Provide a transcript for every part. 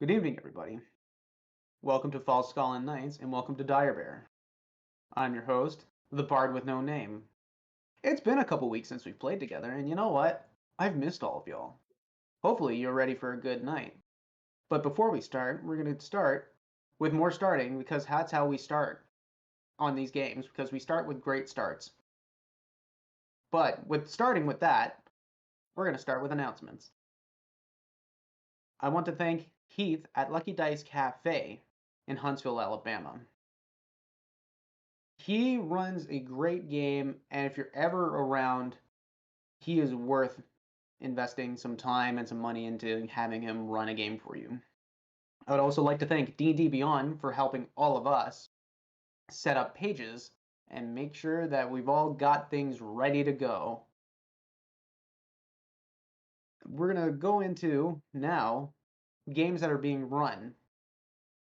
Good evening, everybody. Welcome to Falskallan Nights, and welcome to Dire Bear. I'm your host, the Bard with no name. It's been a couple weeks since we've played together, and you know what? I've missed all of y'all. Hopefully, you're ready for a good night. But before we start, we're going to start with more starting because that's how we start on these games, because we start with great starts. But with starting with that, we're going to start with announcements. I want to thank Heath at Lucky Dice Cafe in Huntsville, Alabama. He runs a great game, and if you're ever around, he is worth investing some time and some money into having him run a game for you. I would also like to thank D&D Beyond for helping all of us set up pages and make sure that we've all got things ready to go. We're going to go into now games that are being run.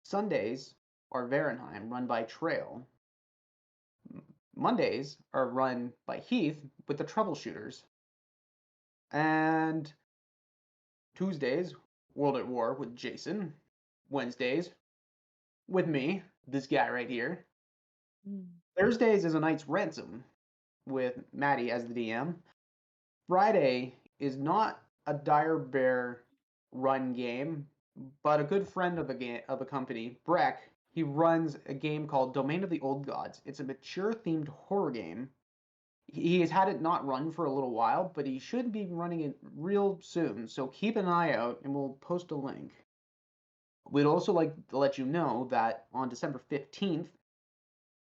Sundays are Varenheim, run by Trail. Mondays are run by Heath with the Troubleshooters. And Tuesdays, World at War with Jason. Wednesdays, with me, this guy right here. Thursdays is A Knight's Ransom with Maddie as the DM. Friday is not a Dire Bear run game, but a good friend of the company, Breck. He runs a game called Domain of the Old Gods. It's a mature themed horror game. He has had it not run for a little while, but he should be running it real soon. So keep an eye out, and we'll post a link. We'd also like to let you know that on December 15th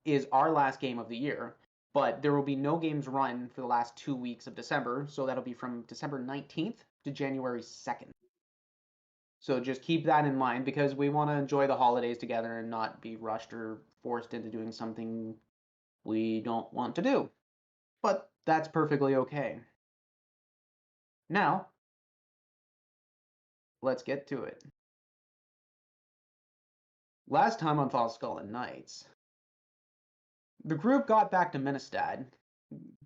is our last game of the year, but there will be no games run for the last 2 weeks of December, so that'll be from December 19th to January 2nd. So just keep that in mind because we want to enjoy the holidays together and not be rushed or forced into doing something we don't want to do. But that's perfectly okay. Now, let's get to it. Last time on Falskallan Nights, the group got back to Ministad,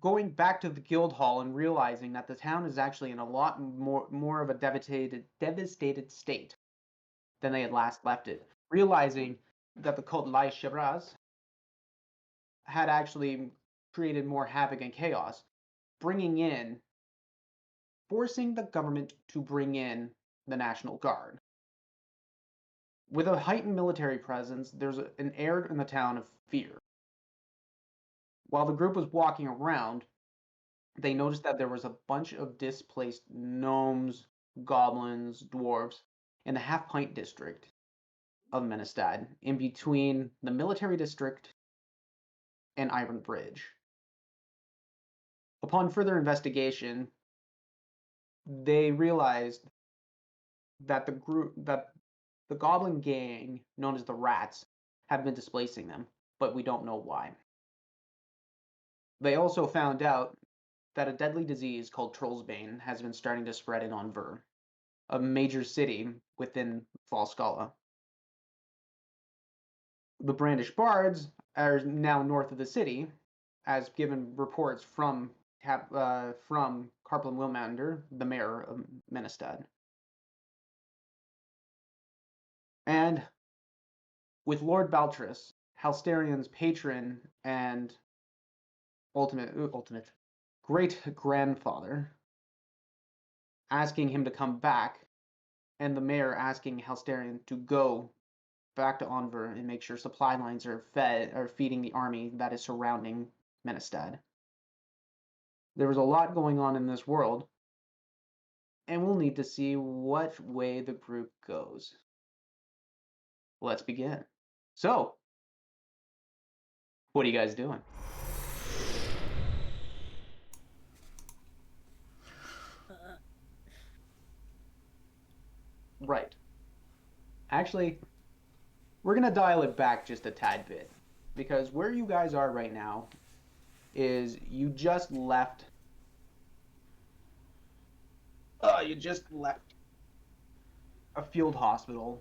going back to the guild hall and realizing that the town is actually in a lot more of a devastated state than they had last left it. Realizing that the cult Lai Shiraz had actually created more havoc and chaos, forcing the government to bring in the National Guard. With a heightened military presence, there's an air in the town of fear. While the group was walking around, they noticed that there was a bunch of displaced gnomes, goblins, dwarves in the Half Pint district of Menestad, in between the military district and Iron Bridge. Upon further investigation, they realized that the goblin gang known as the Rats have been displacing them, but we don't know why. They also found out that a deadly disease called Trollsbane has been starting to spread in Onver, a major city within Falskala. The Brandish Bards are now north of the city, as given reports from Carplin Wilmander, the mayor of Menestad. And with Lord Baltris, Halsterian's patron and ultimate great-grandfather, asking him to come back, and the mayor asking Halsterian to go back to Onver and make sure supply lines are feeding the army that is surrounding Menestad. There was a lot going on in this world, and we'll need to see what way the group goes. Let's begin. So, what are you guys doing? Right. Actually, we're going to dial it back just a tad bit, because where you guys are right now is you just left a field hospital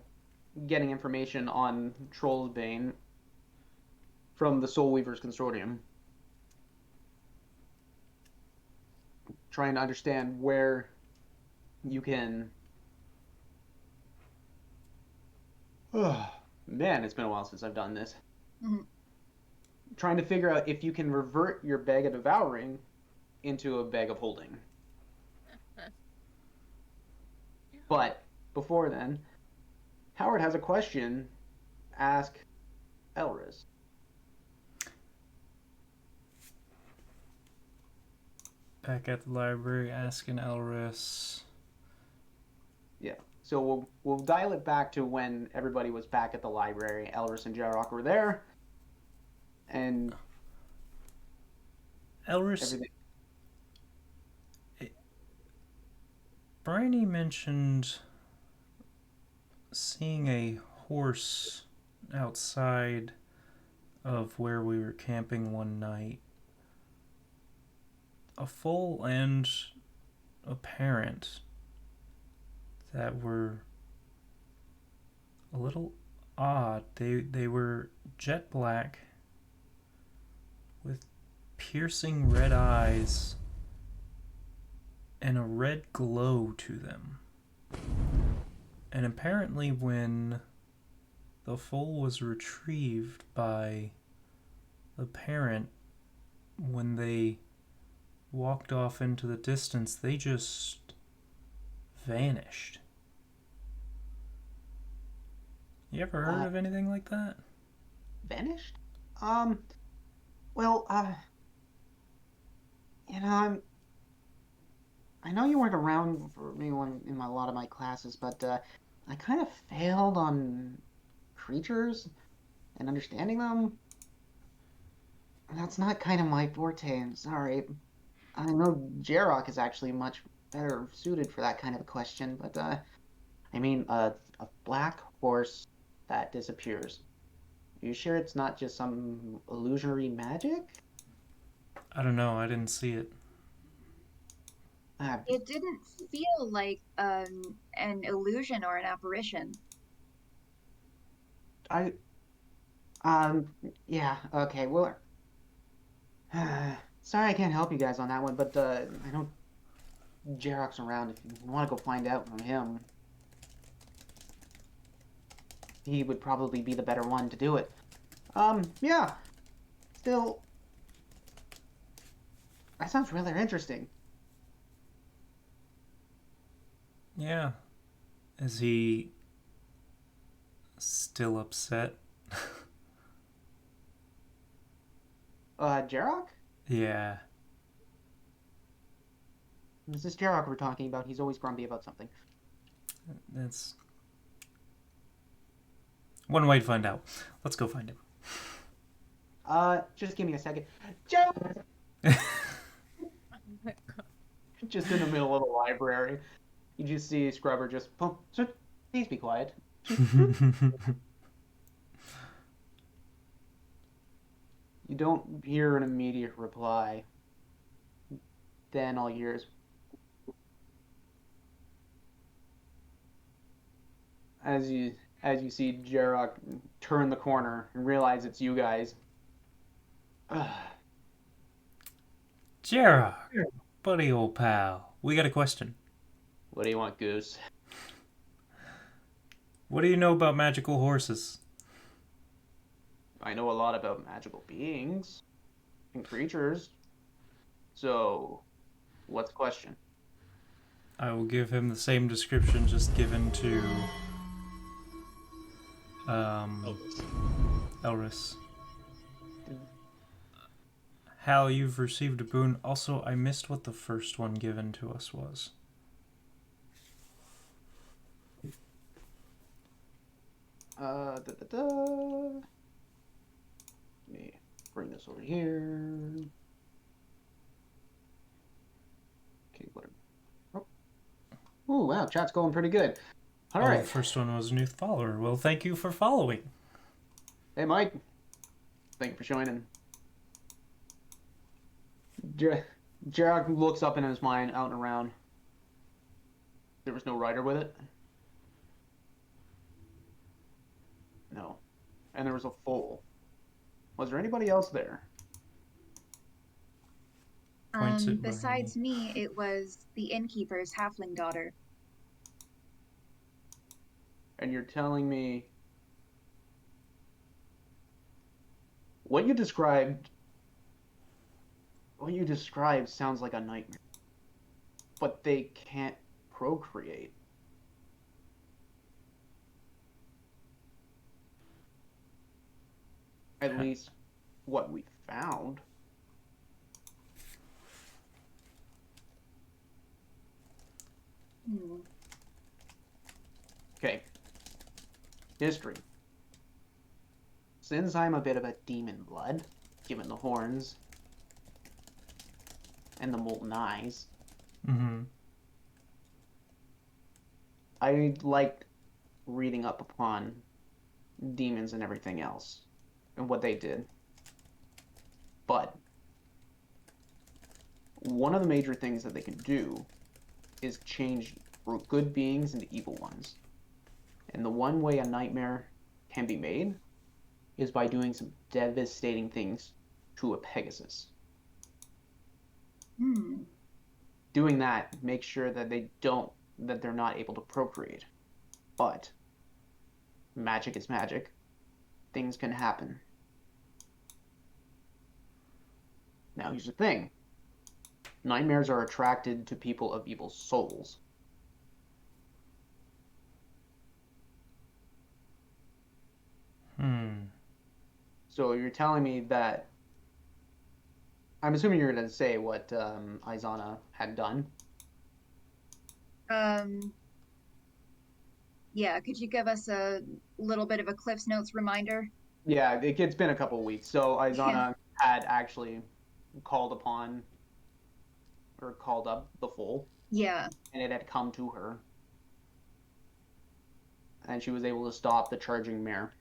getting information on Trollsbane from the Soul Weavers Consortium, trying to understand where you can Man, it's been a while since I've done this. Mhm. Trying to figure out if you can revert your bag of devouring into a bag of holding. But before then, Howard has a question. Ask Elris. Back at the library, asking Elris. Yeah. So we'll dial it back to when everybody was back at the library. Elris and Jarrock were there, and Elris, everything. Bryony mentioned seeing a horse outside of where we were camping one night. A foal and a parent that were a little odd. They were jet black with piercing red eyes and a red glow to them. And apparently when the foal was retrieved by the parent, when they walked off into the distance, they just vanished. You ever heard of anything like that? Vanished? Well, I know you weren't around for me in a lot of my classes, but I kind of failed on creatures and understanding them. That's not kind of my forte. I'm sorry. I know Jarrock is actually much better suited for that kind of a question, but I mean, a black horse that disappears. You sure it's not just some illusionary magic? I don't know. I didn't see it. Uh, It didn't feel like an illusion or an apparition. I um yeah, okay. Well, sorry I can't help you guys on that one, but I know Jarrock's around. If you want to go find out from him, he would probably be the better one to do it. Yeah. Still, that sounds rather interesting. Yeah. Is he still upset? Jarrock? Yeah. This is Jarrock we're talking about. He's always grumpy about something. That's one way to find out. Let's go find him. Just give me a second. Jarrock! Just in the middle of the library. You just see Scrubber just, oh, please be quiet. You don't hear an immediate reply. Then all you hear is, as you see Jarrock turn the corner and realize it's you guys. Jarrock, buddy old pal, we got a question. What do you want, Goose? What do you know about magical horses? I know a lot about magical beings and creatures. So, what's the question? I will give him the same description just given to Elris. Hal, you've received a boon. Also, I missed what the first one given to us was. Let me bring this over here. Okay, what? Oh, ooh, wow, chat's going pretty good. All right. The first one was new follower. Well, thank you for following. Hey, Mike. Thank you for joining. Jarrock looks up in his mind, out and around. There was no rider with it? No. And there was a foal. Was there anybody else there? Points at Besides me, it was the innkeeper's halfling daughter. And you're telling me What you described sounds like a nightmare, but they can't procreate. At least what we found. Okay. History. Since I'm a bit of a demon blood, given the horns and the molten eyes, I liked reading up upon demons and everything else and what they did. But one of the major things that they can do is change good beings into evil ones. And the one way a nightmare can be made is by doing some devastating things to a Pegasus. Doing that makes sure that they're not able to procreate. But magic is magic. Things can happen. Now here's the thing. Nightmares are attracted to people of evil souls. So you're telling me that... I'm assuming you're going to say what Izana had done. Yeah, could you give us a little bit of a Cliff's Notes reminder? Yeah, it's been a couple of weeks. So Izana had actually called upon or called up the Foal. Yeah. And it had come to her. And she was able to stop the charging mare.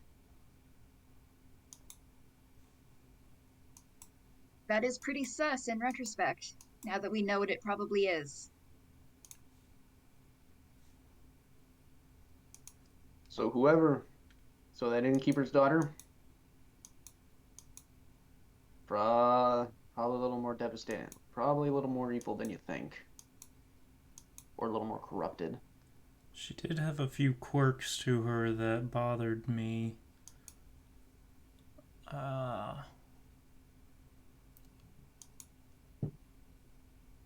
That is pretty sus in retrospect, now that we know what it probably is. So that innkeeper's daughter, probably a little more devastating, probably a little more evil than you think, or a little more corrupted. She did have a few quirks to her that bothered me.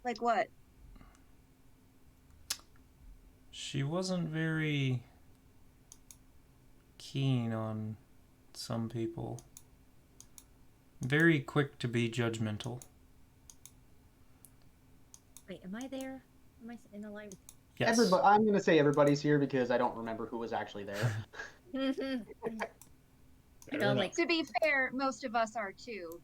Like what? She wasn't very keen on some people. Very quick to be judgmental. Wait, am I there? Am I in the line? Yes. I'm going to say everybody's here because I don't remember who was actually there. To be fair, most of us are too.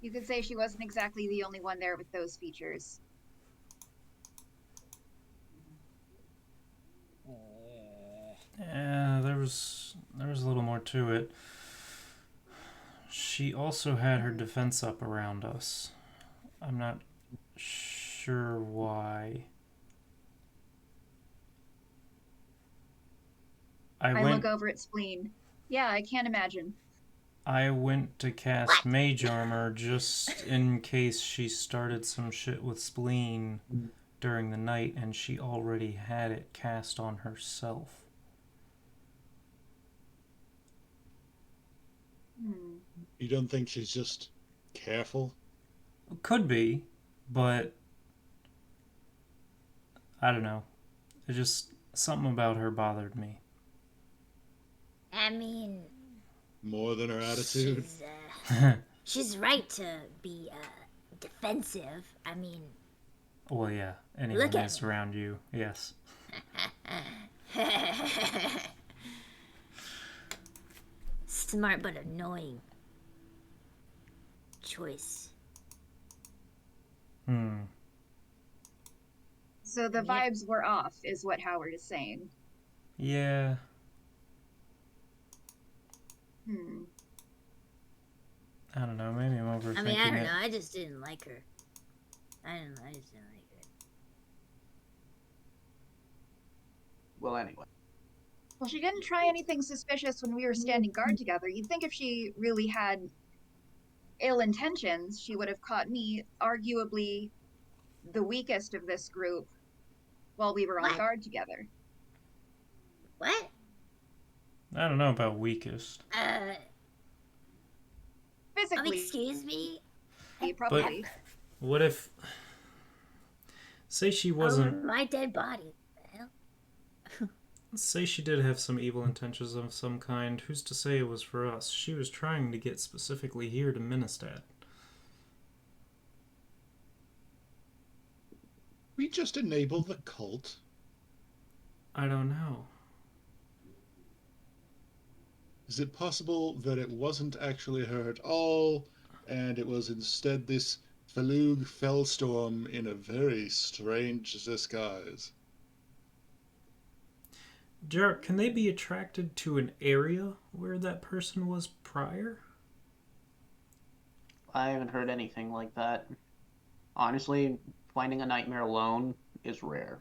You could say she wasn't exactly the only one there with those features. Yeah, there was a little more to it. She also had her defense up around us. I'm not sure why. I look over at Spleen. Yeah, I can't imagine. I went to cast Mage Armor just in case she started some shit with Spleen during the night, and she already had it cast on herself. You don't think she's just careful? Could be, but I don't know. It just, something about her bothered me. I mean... More than her attitude? She's right to be defensive. I mean... Well, yeah. Anyone is around you, yes. Smart but annoying choice. So the vibes were off, is what Howard is saying. Yeah. I don't know, maybe I'm overthinking it. I mean, I don't know, I just didn't like her. I just didn't like her. Well, anyway. Well, she didn't try anything suspicious when we were standing guard together. You'd think if she really had ill intentions, she would have caught me, arguably the weakest of this group, while we were on guard together. What? I don't know about weakest. Physically, Excuse me? probably. What if... Say she wasn't... Over my dead body. What the hell? Say she did have some evil intentions of some kind. Who's to say it was for us? She was trying to get specifically here to Ministad. We just enable the cult. I don't know. Is it possible that it wasn't actually her at all, and it was instead this Falug Fellstorm in a very strange disguise? Jarrett, can they be attracted to an area where that person was prior? I haven't heard anything like that. Honestly, finding a nightmare alone is rare.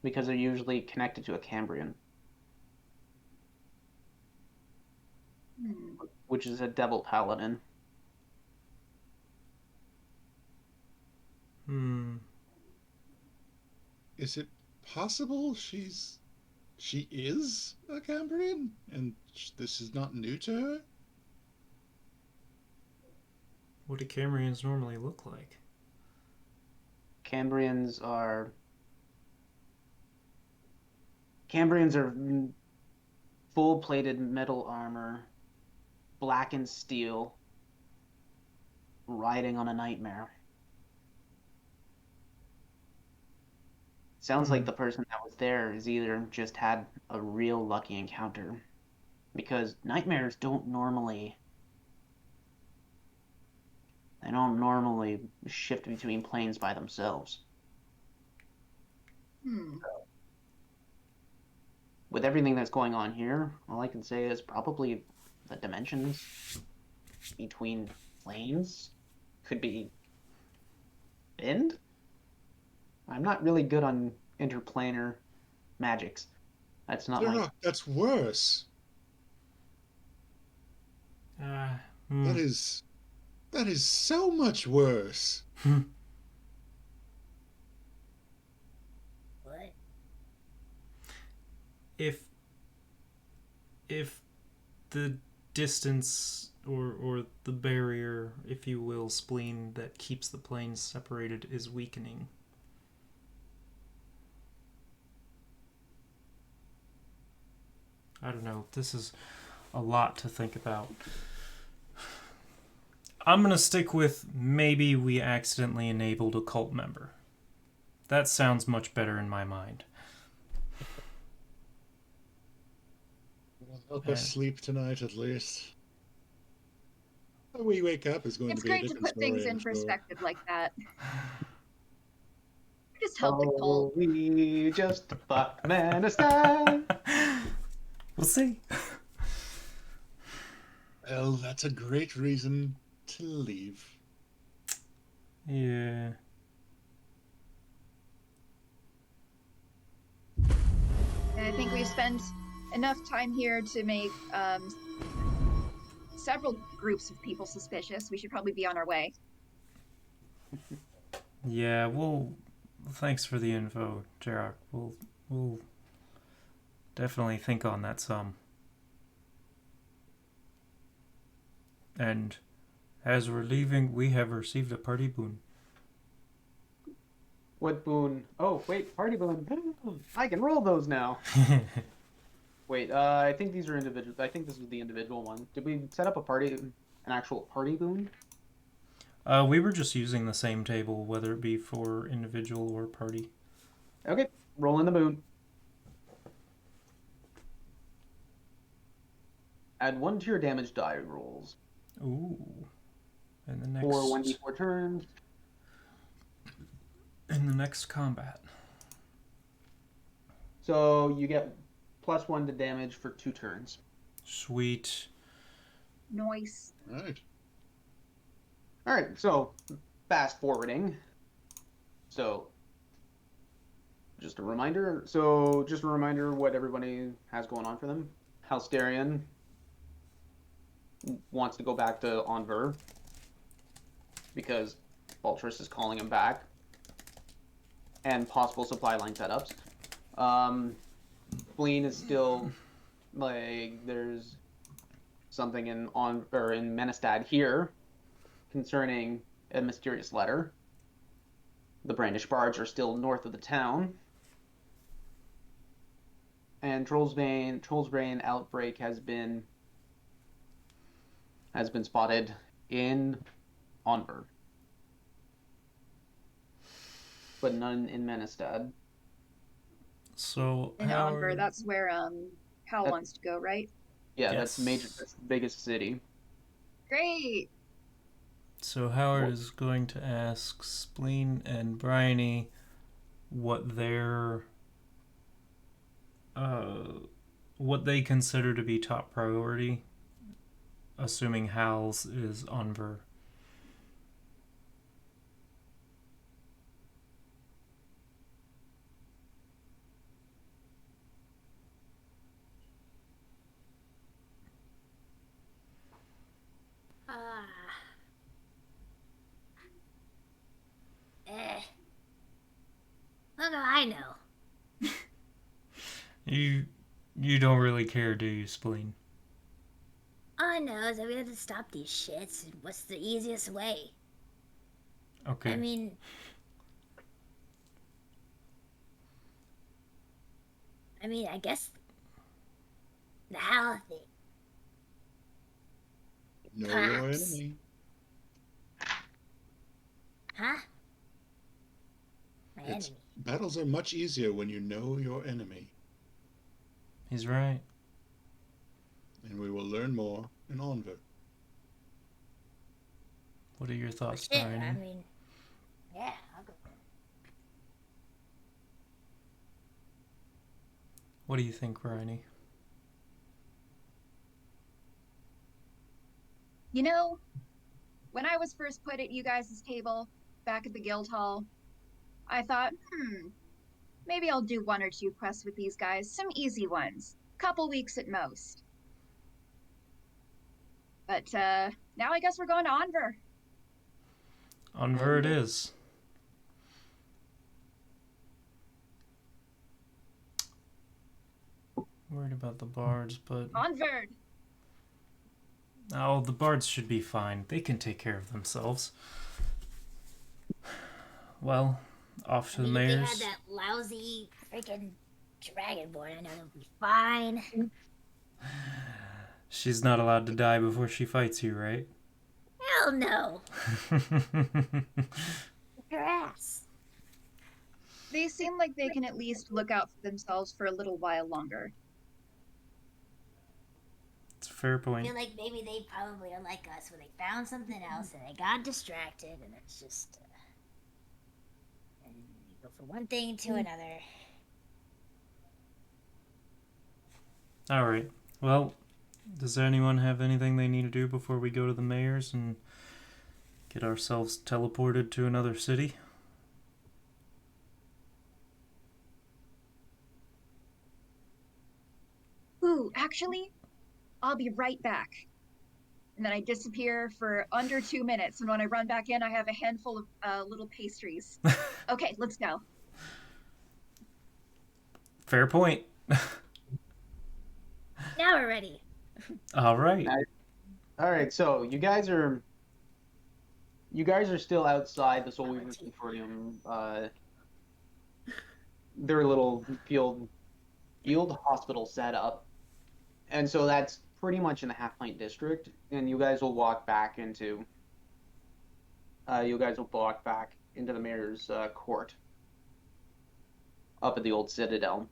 Because they're usually connected to a Cambrian. Which is a devil paladin. Is it possible she is a Cambrian, and this is not new to her? What do Cambrians normally look like? Cambrians are full-plated metal armor, blackened steel, riding on a nightmare. Sounds like the person that was there has either just had a real lucky encounter, because nightmares don't normally shift between planes by themselves. With everything that's going on here, all I can say is probably the dimensions between planes could be bend. I'm not really good on interplanar magics. That's not my... That's worse. That is so much worse. What? If the distance or the barrier, if you will, spleen that keeps the planes separated is weakening, I don't know. This is a lot to think about. I'm going to stick with maybe we accidentally enabled a cult member. That sounds much better in my mind. Help us sleep tonight, at least. When we wake up is going It's to be a great to different put things story, in I'm sure. perspective like that. Just help the cult. We just fucked Ministad. We'll see. Well, that's a great reason to leave. Yeah. And I think we've spent enough time here to make several groups of people suspicious. We should probably be on our way. Yeah, thanks for the info, Jarrett. We'll definitely think on that some. And as we're leaving, we have received a party boon. What boon? Oh, wait, party boon. I can roll those now. Wait, I think these are individual. I think this is the individual one. Did we set up an actual party boon? We were just using the same table, whether it be for individual or party. Okay, roll in the boon. Add 1 to your damage die rolls. Ooh. And the next... For 1d4 turns. In the next combat. So you get +1 to damage for 2 turns. Sweet. Nice. Right. Alright, so fast forwarding. So just a reminder what everybody has going on for them. Halsterian wants to go back to Onver because Baltris is calling him back, and possible supply line setups. Spleen is still like there's something in Menestad here concerning a mysterious letter. The Brandish Barge are still north of the town. And Trollsbane outbreak has been spotted in Onver, but none in Menestad. So In Onver, that's where Hal wants to go, right? Yeah, Yes. that's major. That's the biggest city. Great. So Howard is going to ask Spleen and Bryony what what they consider to be top priority, assuming Hal's is Onver. What do I know? You don't really care, do you, Spleen? All I know is that we have to stop these shits. And what's the easiest way? Okay. I mean, I guess the Hal thing. Know your Perhaps. enemy. Huh? My enemy. Battles are much easier when you know your enemy. He's right. And we will learn more in Onver. What are your thoughts, Shit, Bryony? yeah, I'll go. What do you think, Bryony? You know, when I was first put at you guys' table back at the guild hall, I thought, maybe I'll do 1 or 2 quests with these guys, some easy ones, couple weeks at most. But now I guess we're going to Onver. Onver it is. Worried about the bards, but Onward. oh, the bards should be fine. They can take care of themselves. Well, off to the If mayor's. they had that lousy freaking dragonborn, I know they'll be fine. She's not allowed to die before she fights you, right? Hell no. Your ass. They seem like they can at least look out for themselves for a little while longer. It's a fair I point. feel like maybe they probably are like us, where they found something else and they got distracted, and it's just. And you go from one thing to another. Alright. Well, does anyone have anything they need to do before we go to the mayor's and get ourselves teleported to another city? Ooh, actually, I'll be right back. And then I disappear for under 2 minutes. And when I run back in, I have a handful of little pastries. Okay, let's go. Fair point. Now we're ready. Alright. All right, so you guys are still outside the Soul Weaver Consortium. Their little field hospital setup, and so that's pretty much in the Half Pint district. And you guys will walk back into the mayor's court up at the old citadel.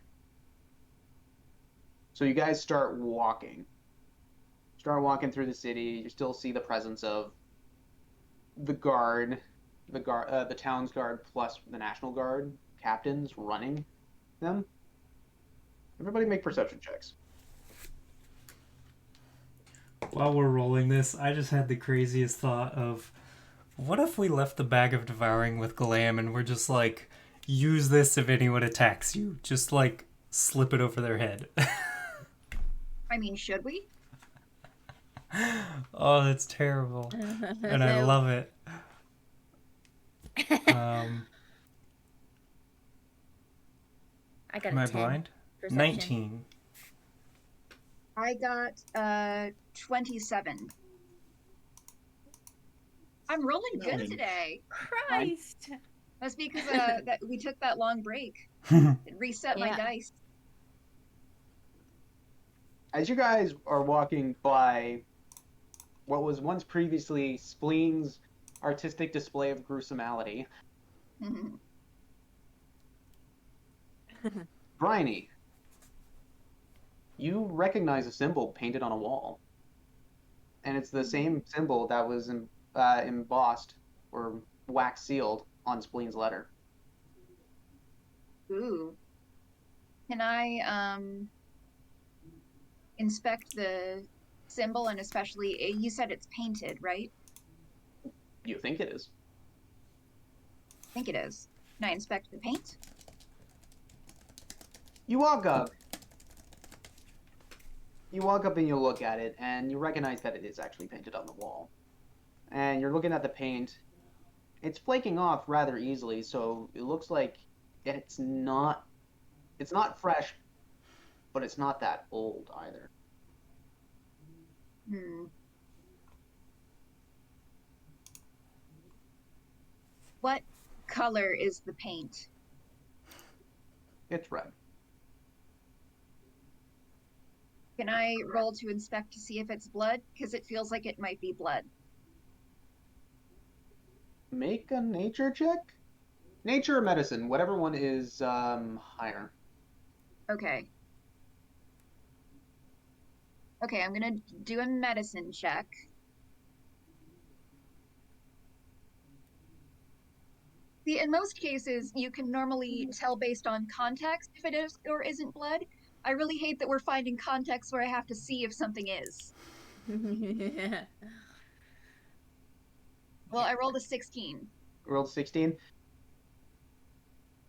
So you guys start walking through the city. You still see the presence of the town's guard plus the National Guard captains running them. Everybody make perception checks. While we're rolling this, I just had the craziest thought of, what if we left the bag of devouring with Glam and we're just like, use this if anyone attacks you. Just like, slip it over their head. I mean, should we? Oh, that's terrible. And I love it. I got Am a I 10. blind? Perception. 19. I got 27. I'm rolling good Nine. today. Christ. That's because that we took that long break. It reset my Yeah. dice. As you guys are walking by what was once previously Spleen's artistic display of gruesomality, Bryony, you recognize a symbol painted on a wall. And it's the same symbol that was embossed or wax sealed on Spleen's letter. Ooh. Can I inspect the symbol, and especially you said it's painted, right? You think it is. I think it is. Can I inspect the paint? You walk up. You walk up and you look at it, and you recognize that it is actually painted on the wall. And you're looking at the paint. It's flaking off rather easily, so it looks like it's not fresh, but it's not that old either. What color is the paint? It's red. Can I roll to inspect to see if it's blood? Because it feels like it might be blood. Make a nature check? Nature or medicine, whatever one is higher. Okay. Okay, I'm gonna do a medicine check. See, in most cases, you can normally tell based on context if it is or isn't blood. I really hate that we're finding context where I have to see if something is. Well, I rolled a 16. Rolled 16.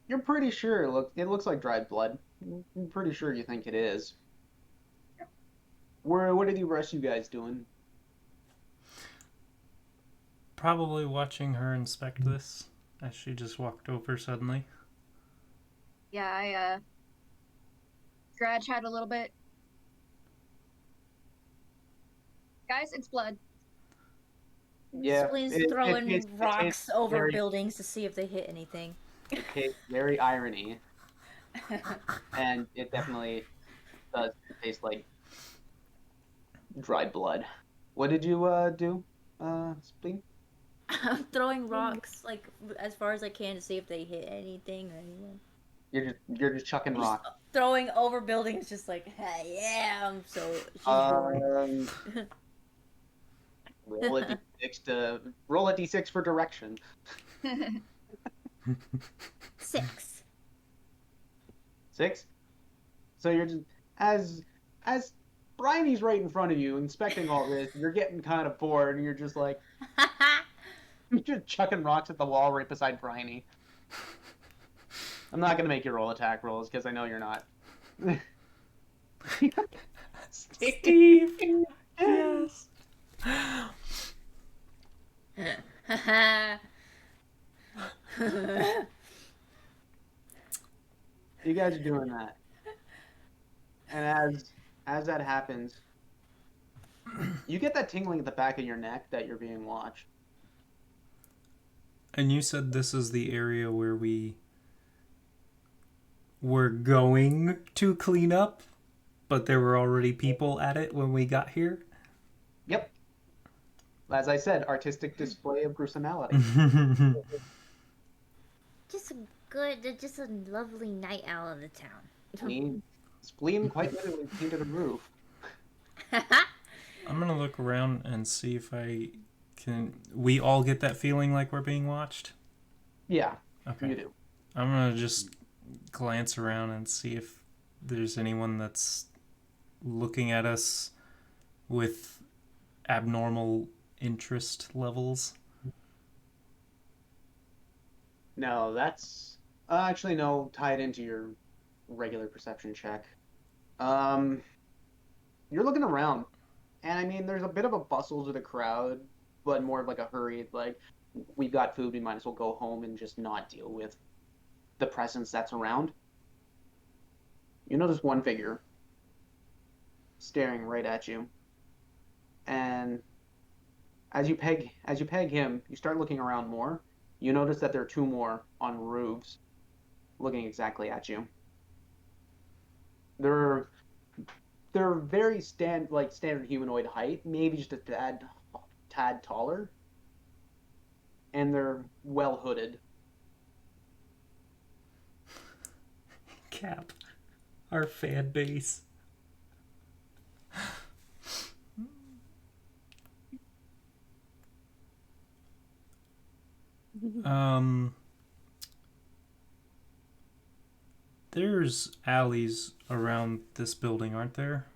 You're pretty sure it looks like dried blood. I'm pretty sure you think it is. What are the rest of you guys doing? Probably watching her inspect this as she just walked over suddenly. Yeah, I scratch out a little bit. Guys, it's blood. Yeah, Spleen's it throwing tastes rocks over very- buildings to see if they hit anything. It tastes very irony, and it definitely does taste like dried blood. What did you do, Spleen? I'm throwing rocks like as far as I can to see if they hit anything or anyone. You're just chucking Just rocks. throwing over buildings, just like yeah. I'm so she's bored. Roll a d6 for direction. 6. 6. So you're just as Bryony's right in front of you inspecting all this. You're getting kind of bored, and you're just like you're just chucking rocks at the wall right beside Bryony. I'm not gonna make you roll attack rolls because I know you're not. Steve! Yes! You guys are doing that, and as that happens, you get that tingling at the back of your neck that you're being watched. And you said this is the area where we were going to clean up, but there were already people at it when we got here? Yep. As I said, artistic display of gruesomality. Just a lovely night out of the town. Spleen quite literally painted a roof. I'm gonna look around and see if we all get that feeling like we're being watched? Yeah, Okay. you do. I'm gonna just glance around and see if there's anyone that's looking at us with abnormal interest levels. No, that's actually no, tied into your regular perception check. You're looking around, and I mean, there's a bit of a bustle to the crowd, but more of like a hurried, like, we've got food, we might as well go home and just not deal with the presence that's around. You notice one figure staring right at you, and as you peg him, you start looking around more. You notice that there are two more on roofs, looking exactly at you. They're they're very standard humanoid height, maybe just a tad taller, and they're well hooded. Cap. Our fan base. There's alleys around this building, aren't there?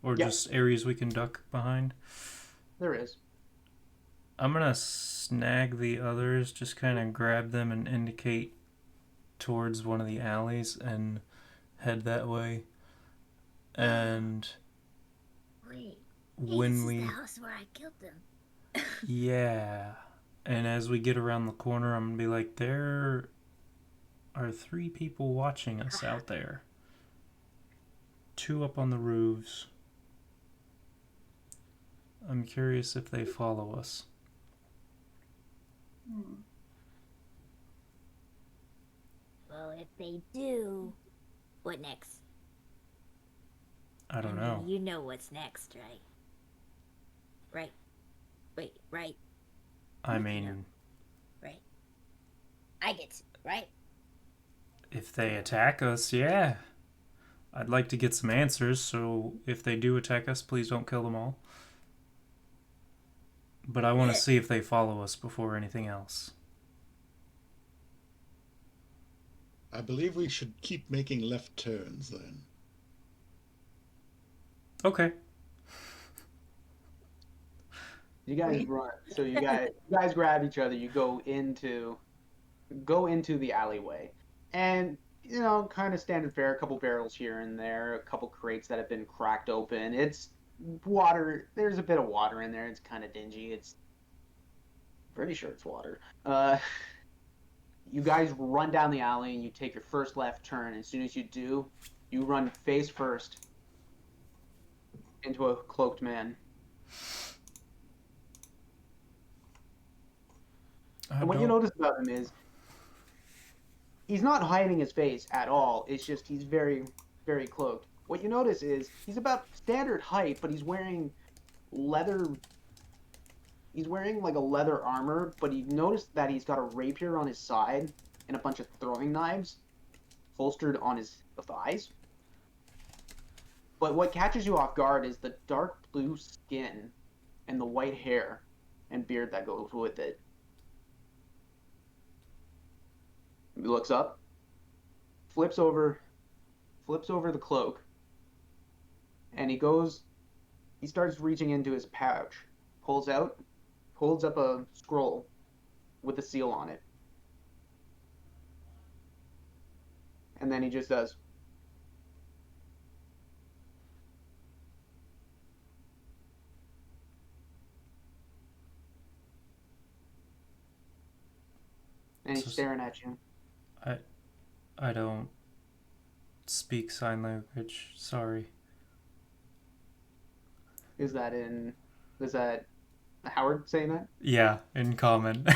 Or Yep. just areas we can duck behind? There is. I'm gonna snag the others, just kind of grab them and indicate towards one of the alleys and head that way. And Wait. when this we is the house where I killed them. yeah, and as we get around the corner, I'm gonna be like, there are 3 people watching us out there. 2 up on the roofs. I'm curious if they follow us. Well, if they do, what next? I don't mean, know. You know what's next, right? Right. Wait, right. I You mean, know. Right. I get to, right? if they attack us, yeah. I'd like to get some answers, so if they do attack us, please don't kill them all. But I want to see if they follow us before anything else. I believe we should keep making left turns then. Okay. You guys run. So you guys grab each other. You go into the alleyway, and kind of standard fare. A couple barrels here and there, a couple crates that have been cracked open. It's water. There's a bit of water in there. It's kind of dingy. It's pretty sure it's water. You guys run down the alley and you take your first left turn. As soon as you do, you run face first into a cloaked man. And what you notice about him is he's not hiding his face at all. It's just he's very, very cloaked. What you notice is he's about standard height, but he's wearing leather. He's wearing like a leather armor, but you notice that he's got a rapier on his side and a bunch of throwing knives holstered on his thighs. But what catches you off guard is the dark blue skin and the white hair and beard that goes with it. He looks up, flips over the cloak, and he starts reaching into his pouch, holds up a scroll with a seal on it. And then he just does. And he's staring at you. I don't speak sign language. Sorry. Is that Howard saying that? Yeah, in common.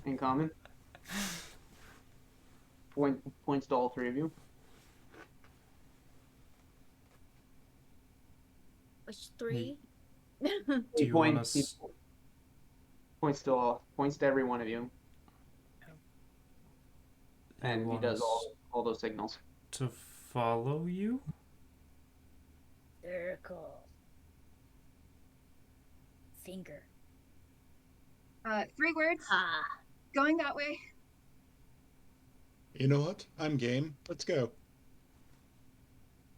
In common? Points to all 3 of you. Which 3? Do you want us... Points to every one of you. And he does all those signals. To follow you? Circle. Finger. 3 words. Ah. Going that way. You know what? I'm game. Let's go.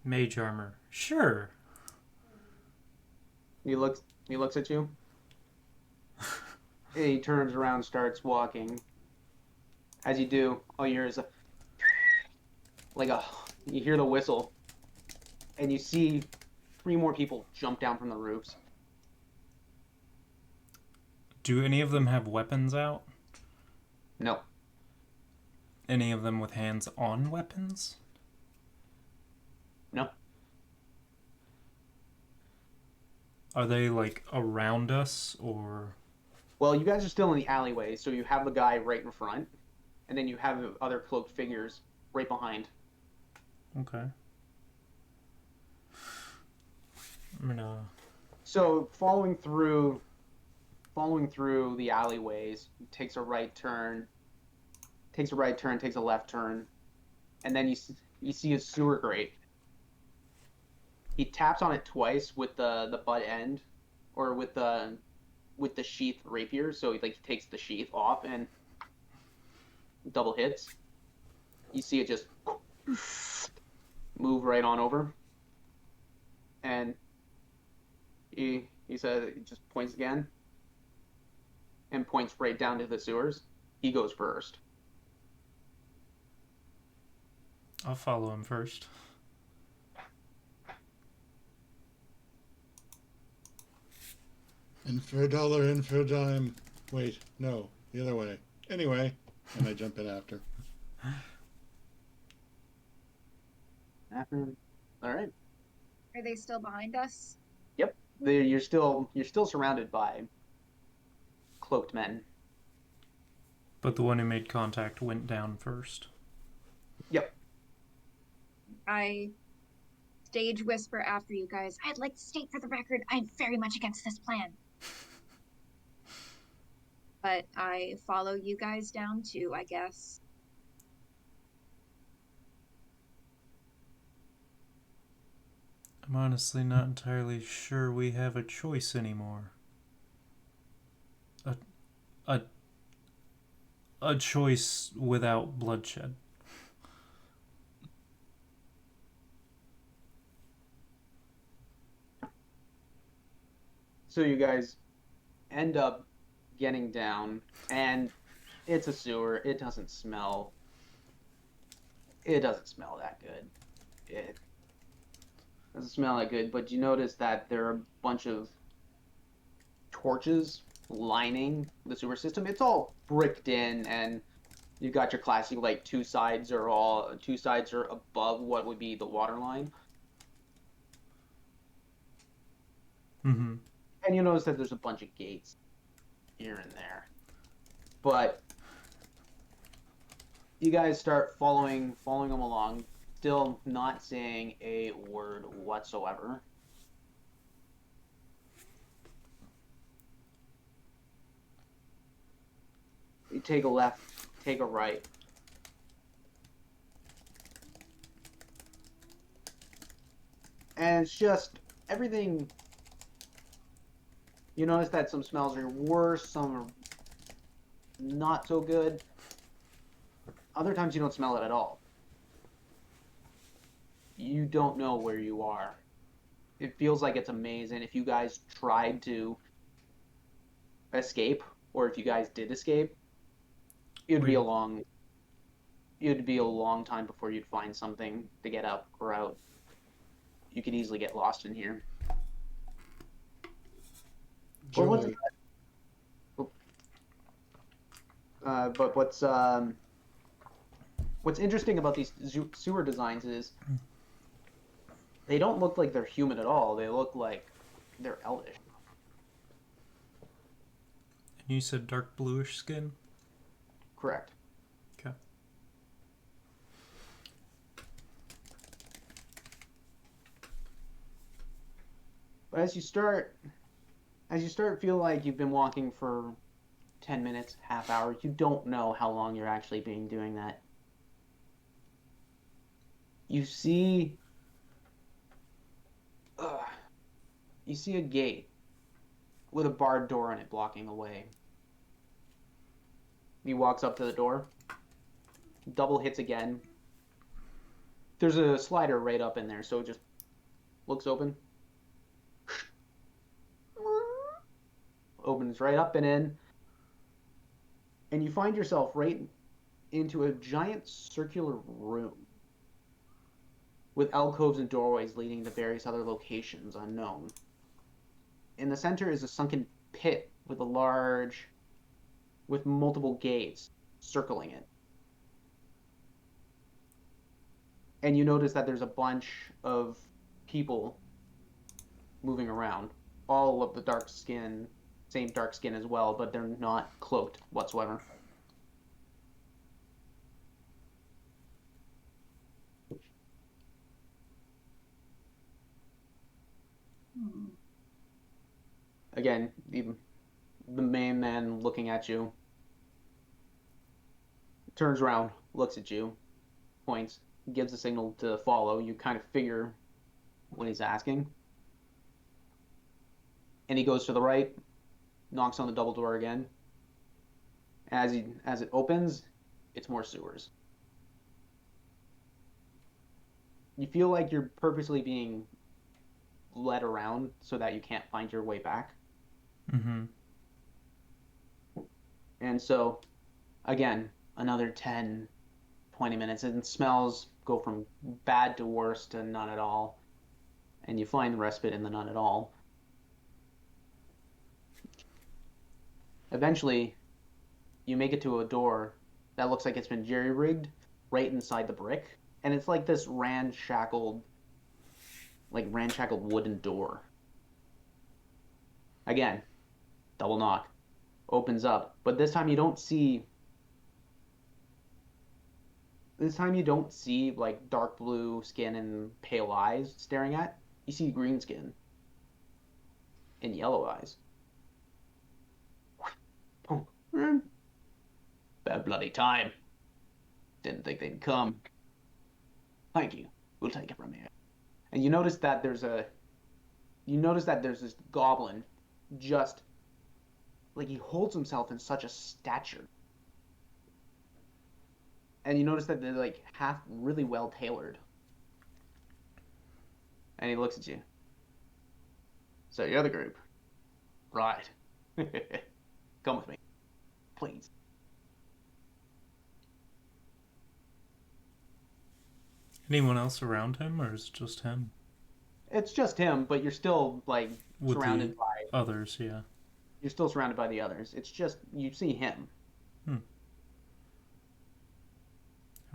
Mage armor. Sure. He looks at you. And he turns around and starts walking. As you do, all you hear is you hear the whistle, and you see 3 more people jump down from the roofs. Do any of them have weapons out? No. Any of them with hands on weapons? No. Are they like around us or? Well, you guys are still in the alleyway, so you have the guy right in front, and then you have the other cloaked figures right behind. Okay. I'm gonna. So following through the alleyways, takes a right turn, takes a right turn, takes a left turn, and then you see a sewer grate. He taps on it twice with the butt end, or with the sheath rapier. So he takes the sheath off and double hits. You see it just move right on over, and he says he just points again and points right down to the sewers. He goes first. I'll follow him first. In for a dollar, in for a dime. Wait, no, the other way. Anyway, and I jump in after. All right. Are they still behind us? Yep. You're still surrounded by cloaked men. But the one who made contact went down first. Yep. I stage whisper after you guys. I'd like to state for the record, I'm very much against this plan. But I follow you guys down too, I guess. I'm honestly not entirely sure we have a choice anymore. A choice without bloodshed. So you guys end up getting down, and it's a sewer. It doesn't smell. It doesn't smell that good. It doesn't smell that good, but you notice that there are a bunch of torches lining the sewer system. It's all bricked in, and you've got your classic two sides are above what would be the water line. Mm-hmm. And you notice that there's a bunch of gates here and there. But you guys start following them along, still not saying a word whatsoever. You take a left, take a right. And it's just everything. You notice that some smells are worse, some are not so good. Other times you don't smell it at all. You don't know where you are. It feels like it's a maze, and if you guys tried to escape, or if you guys did escape, it'd be a long time before you'd find something to get up or out. You could easily get lost in here. Joy. But what's interesting about these sewer designs is they don't look like they're human at all. They look like they're elvish. And you said dark bluish skin? Correct. Okay. But as you start feel like you've been walking for 10 minutes, half hour, you don't know how long you're actually been doing that. You see a gate with a barred door in it blocking the way. He walks up to the door, double hits again. There's a slider right up in there, so it just looks open. Opens right up and in. And you find yourself right into a giant circular room with alcoves and doorways leading to various other locations unknown. In the center is a sunken pit with multiple gates circling it. and you notice that there's a bunch of people moving around. All of the dark skin, same dark skin as well, but they're not cloaked whatsoever. Hmm. Again, the main man looking at you turns around, looks at you, points, gives a signal to follow. You kind of figure what he's asking. And he goes to the right, knocks on the double door again. As it opens, it's more sewers. You feel like you're purposely being led around so that you can't find your way back. Mm-hmm. And so, again, another 10, 20 minutes, and smells go from bad to worse to none at all. And you find respite in the none at all. Eventually, you make it to a door that looks like it's been jerry rigged right inside the brick. And it's like this ramshackled wooden door. Again, double knock. Opens up. But this time you don't see like dark blue skin and pale eyes staring at. You see green skin and yellow eyes. Bad bloody time. Didn't think they'd come. Thank you. We'll take it from here. And you notice that there's this goblin just like he holds himself in such a stature. And you notice that they're like half really well tailored. And he looks at you. So you're the group. Right. Come with me. Please. Anyone else around him, or is it just him? It's just him, but you're still like With surrounded the by others, yeah. you're still surrounded by the others. It's just you see him.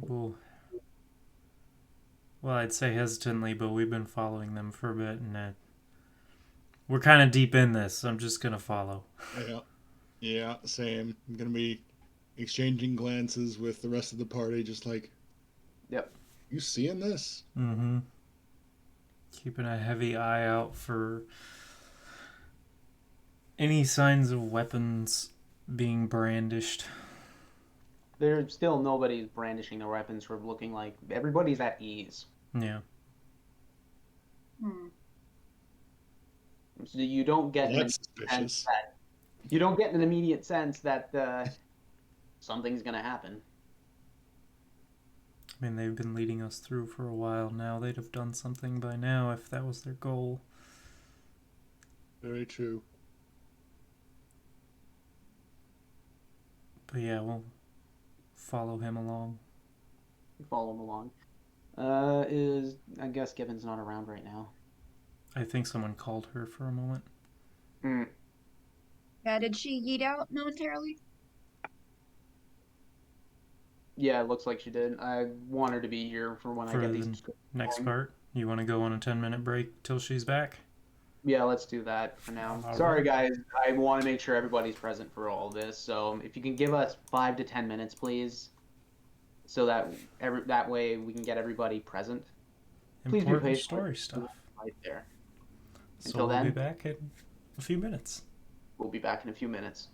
Well, I'd say hesitantly, but we've been following them for a bit, and we're kind of deep in this. I'm just gonna follow. Yeah. Yeah, same. I'm gonna be exchanging glances with the rest of the party, just like, Yep. you seeing this? Mm-hmm. Keeping a heavy eye out for any signs of weapons being brandished. There's still nobody's brandishing their weapons for looking like everybody's at ease. Yeah. Hmm. So you don't get Well, that's suspicious. an immediate sense that something's gonna happen. I mean, they've been leading us through for a while now. They'd have done something by now if that was their goal. Very true. But yeah, we'll follow him along. Follow them along. I guess Gibbon's not around right now. I think someone called her for a moment. Hmm. Yeah, did she yeet out momentarily? Yeah, it looks like she did. I want her to be here for when I For get these. the next part, you want to go on a 10-minute break till she's back? Yeah, let's do that for now. All Sorry, right. guys. I want to make sure everybody's present for all this. So if you can give us 5 to 10 minutes, please, so that that way we can get everybody present. Please be Important patient. story stuff. Right there. So Until we'll be then, back in a few minutes. we'll be back in a few minutes.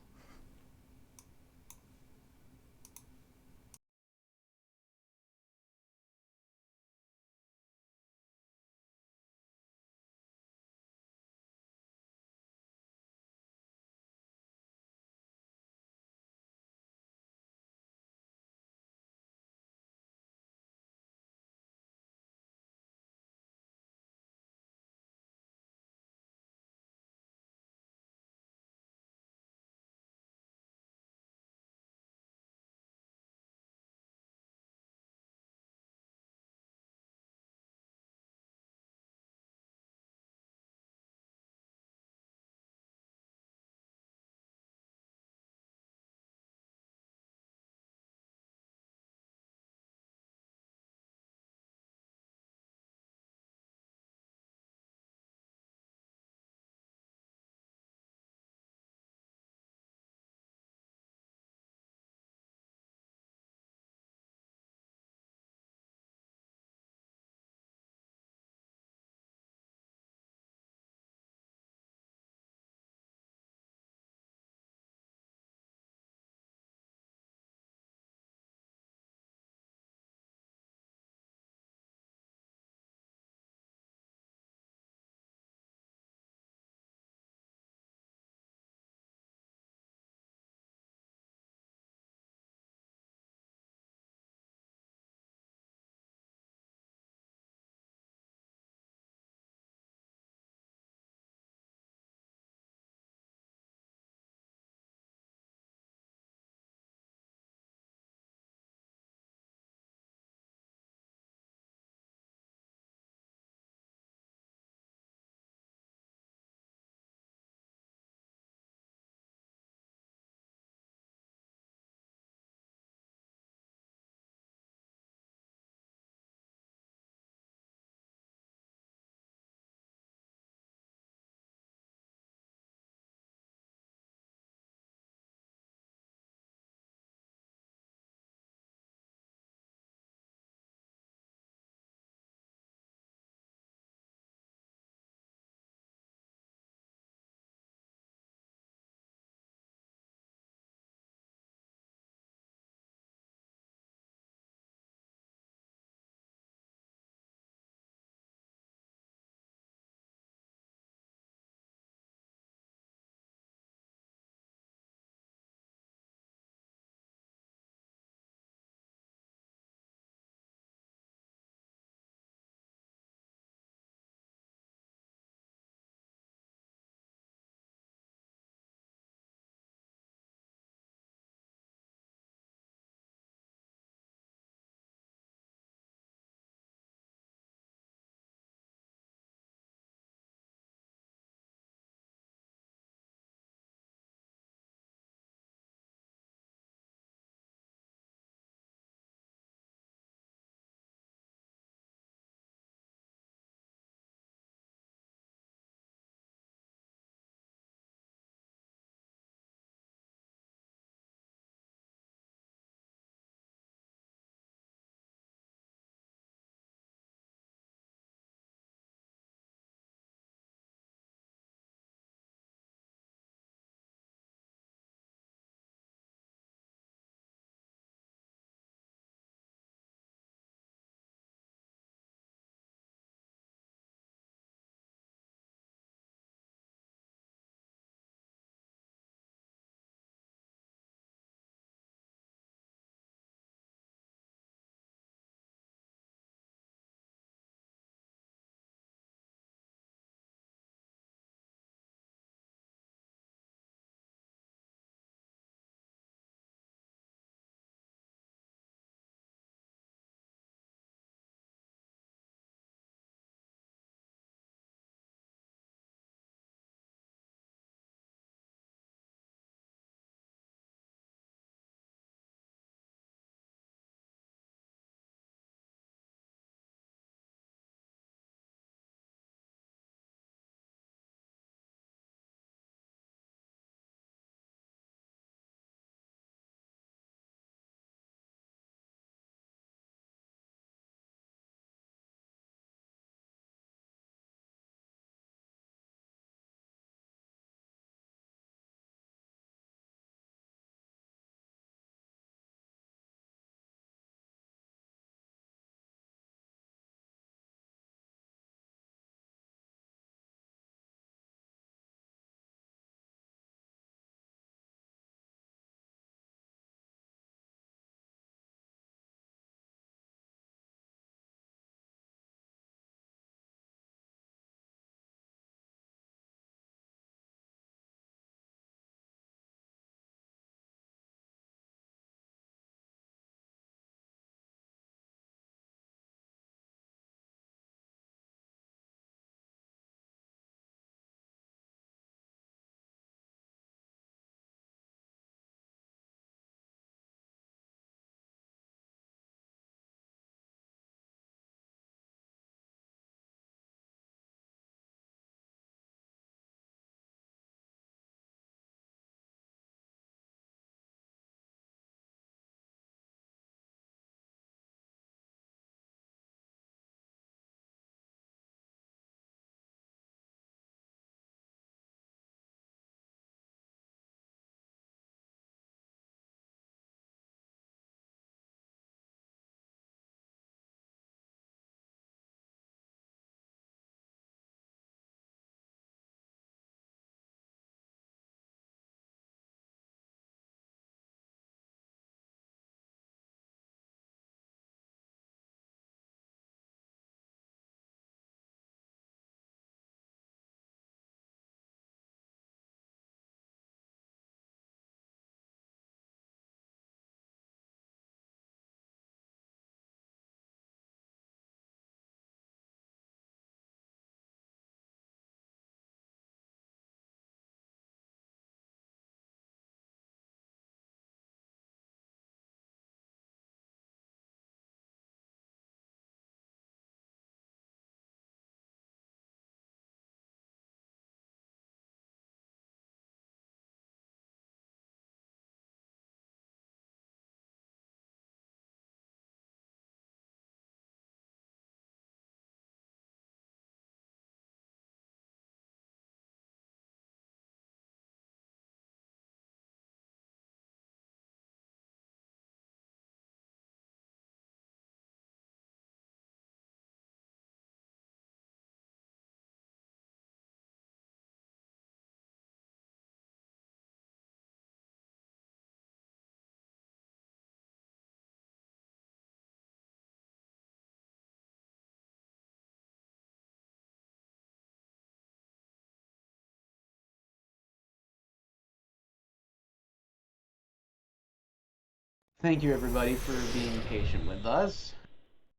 Thank you, everybody, for being patient with us.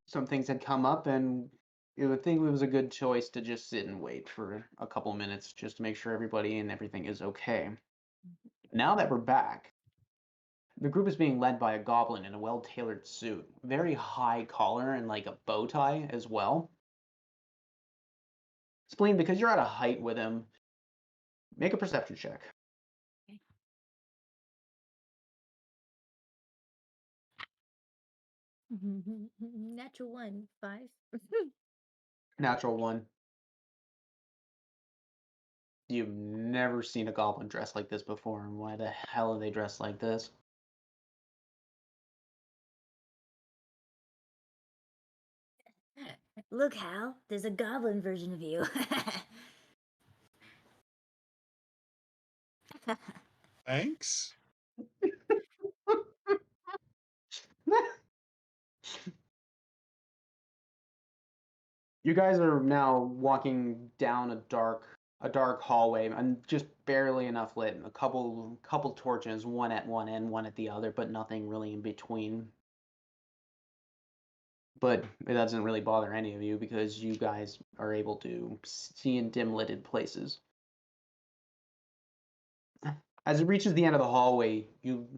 Some things had come up, and you would think it was a good choice to just sit and wait for a couple minutes just to make sure everybody and everything is okay. Now that we're back, the group is being led by a goblin in a well-tailored suit, very high collar and like a bow tie as well. Spleen, because you're at a height with him, make a perception check. Natural 1, 5. Natural one. You've never seen a goblin dressed like this before, and why the hell are they dressed like this? Look, Hal, there's a goblin version of you. Thanks. You guys are now walking down a dark hallway and just barely enough lit. A couple torches, one at one end, one at the other, but nothing really in between. But it doesn't really bother any of you because you guys are able to see in dim lighted places. As it reaches the end of the hallway, you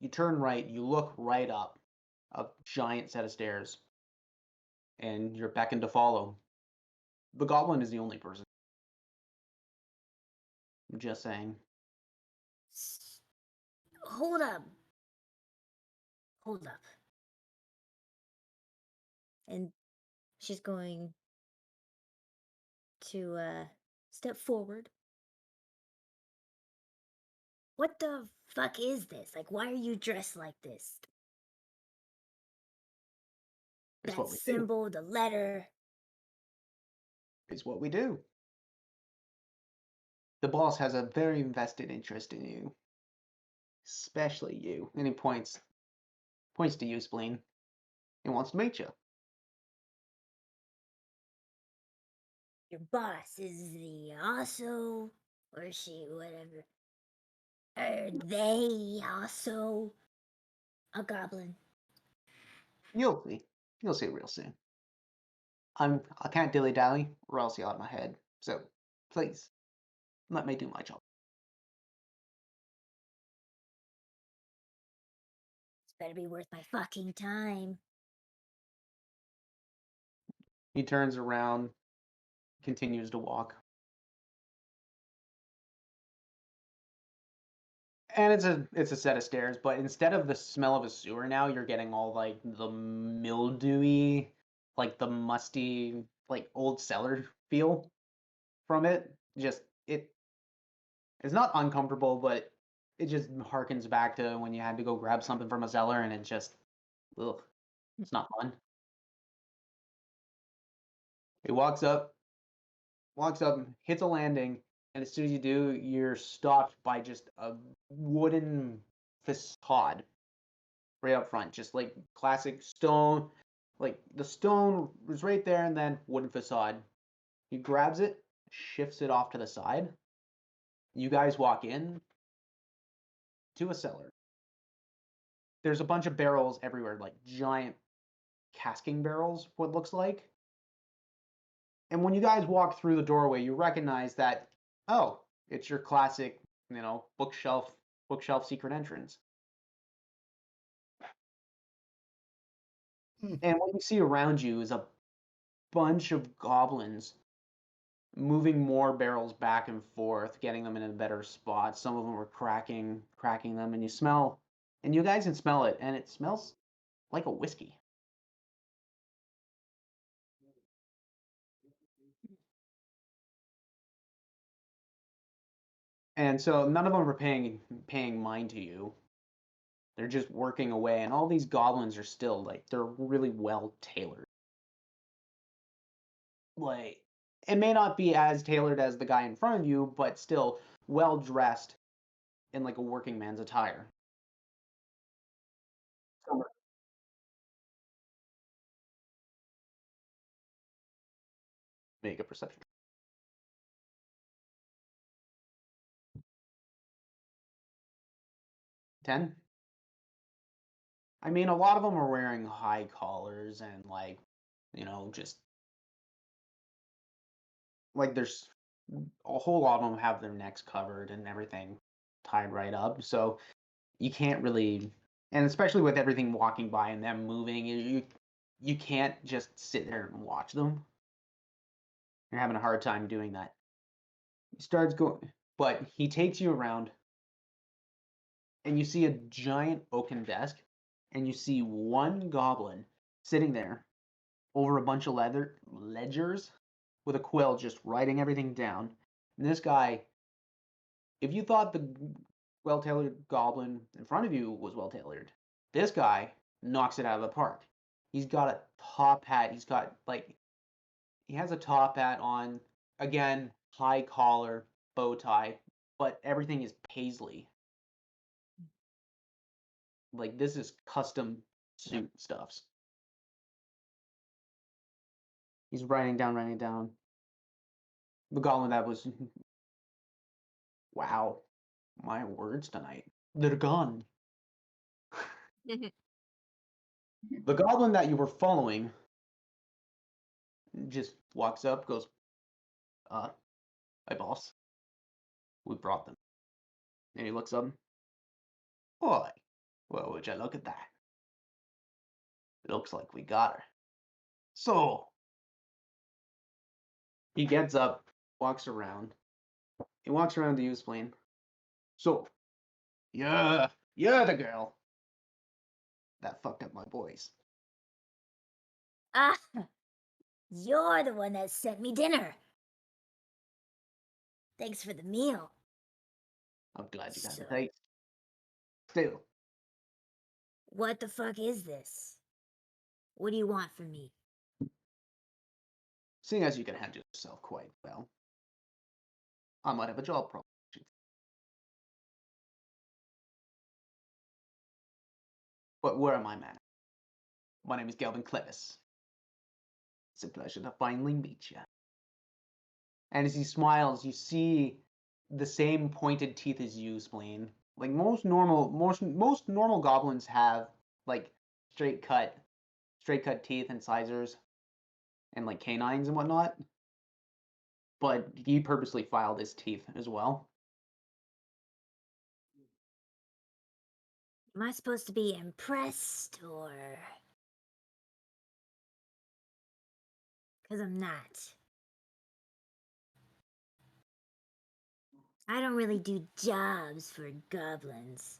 turn right, you look right up a giant set of stairs, and you're beckoned to follow. The goblin is the only person. Just saying. Hold up. Hold up. And she's going to step forward. What the fuck is this? Like, why are you dressed like this? It's That what we do. symbol, the letter. It's what we do. The boss has a very vested interest in you. Especially you. And he points to you, Spleen. He wants to meet you. Your boss is the also, or she, whatever. Are they also a goblin? You'll see. You'll see real soon. I can't dilly-dally, or else you're out of my head. So, please, let me do my job. It's better be worth my fucking time. He turns around, continues to walk. And it's a set of stairs, but instead of the smell of a sewer now, you're getting all like the mildewy, like the musty, like old cellar feel from it. Just it's not uncomfortable, but it just harkens back to when you had to go grab something from a cellar and it just ugh, it's not fun. He walks up, hits a landing, and as soon as you do, you're stopped by just a wooden facade right up front, just like classic stone. Like the stone was right there, and then wooden facade. He grabs it, shifts it off to the side. You guys walk in to a cellar. There's a bunch of barrels everywhere, like giant casking barrels, what looks like. And when you guys walk through the doorway, you recognize that, oh, it's your classic, bookshelf secret entrance. And what you see around you is a bunch of goblins moving more barrels back and forth, getting them in a better spot. Some of them are cracking them, and you guys can smell it, and it smells like a whiskey. And so none of them are paying mind to you. They're just working away, and all these goblins are still like they're really well tailored. Like it may not be as tailored as the guy in front of you, but still well dressed in like a working man's attire. Make a perception. 10. I mean, a lot of them are wearing high collars and like, just like there's a whole lot of them have their necks covered and everything tied right up. So you can't really, and especially with everything walking by and them moving, you can't just sit there and watch them. You're having a hard time doing that. He starts going, but he takes you around, and you see a giant oaken desk, and you see one goblin sitting there over a bunch of leather ledgers with a quill, just writing everything down. And this guy, if you thought the well-tailored goblin in front of you was well-tailored, this guy knocks it out of the park. He's got a top hat. He has a top hat on, again, high collar, bow tie, but everything is paisley. Like, this is custom suit stuffs. He's writing down. The goblin that was, wow, my words tonight. They're gone. The goblin that you were following just walks up, goes, hi boss. We brought them. And he looks up. Boy, well, would you look at that? Looks like we got her. So, he gets up, walks around. He walks around to you, Spleen. So, yeah, you're the girl that fucked up my boys. Ah, you're the one that sent me dinner. Thanks for the meal. I'm glad you got the So- taste. Still, What the fuck is this? What do you want from me? seeing as you can handle yourself quite well, I might have a job proposition. But where am I, man? My name is Galvin Clevis. It's a pleasure to finally meet you. And as he smiles, you see the same pointed teeth as you, Spleen. Like most normal goblins have like straight cut teeth and sizers and like canines and whatnot. But he purposely filed his teeth as well. Am I supposed to be impressed or? Because I'm not. I don't really do jobs for goblins.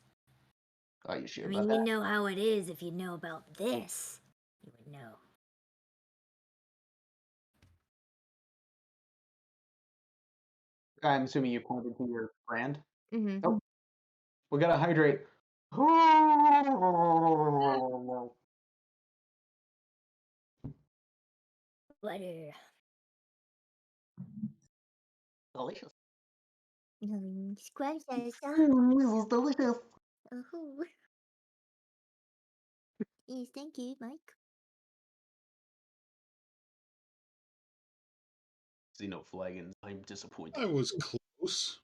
Are you sure I about mean, that? you know how it is. If you know about this, you would know. I'm assuming you pointed to your brand. Mm-hmm. Oh, we gotta hydrate. Butter. Delicious. Squash This is delicious. Oh. Yes, thank you, Mike. See no flagons. I'm disappointed. I was close.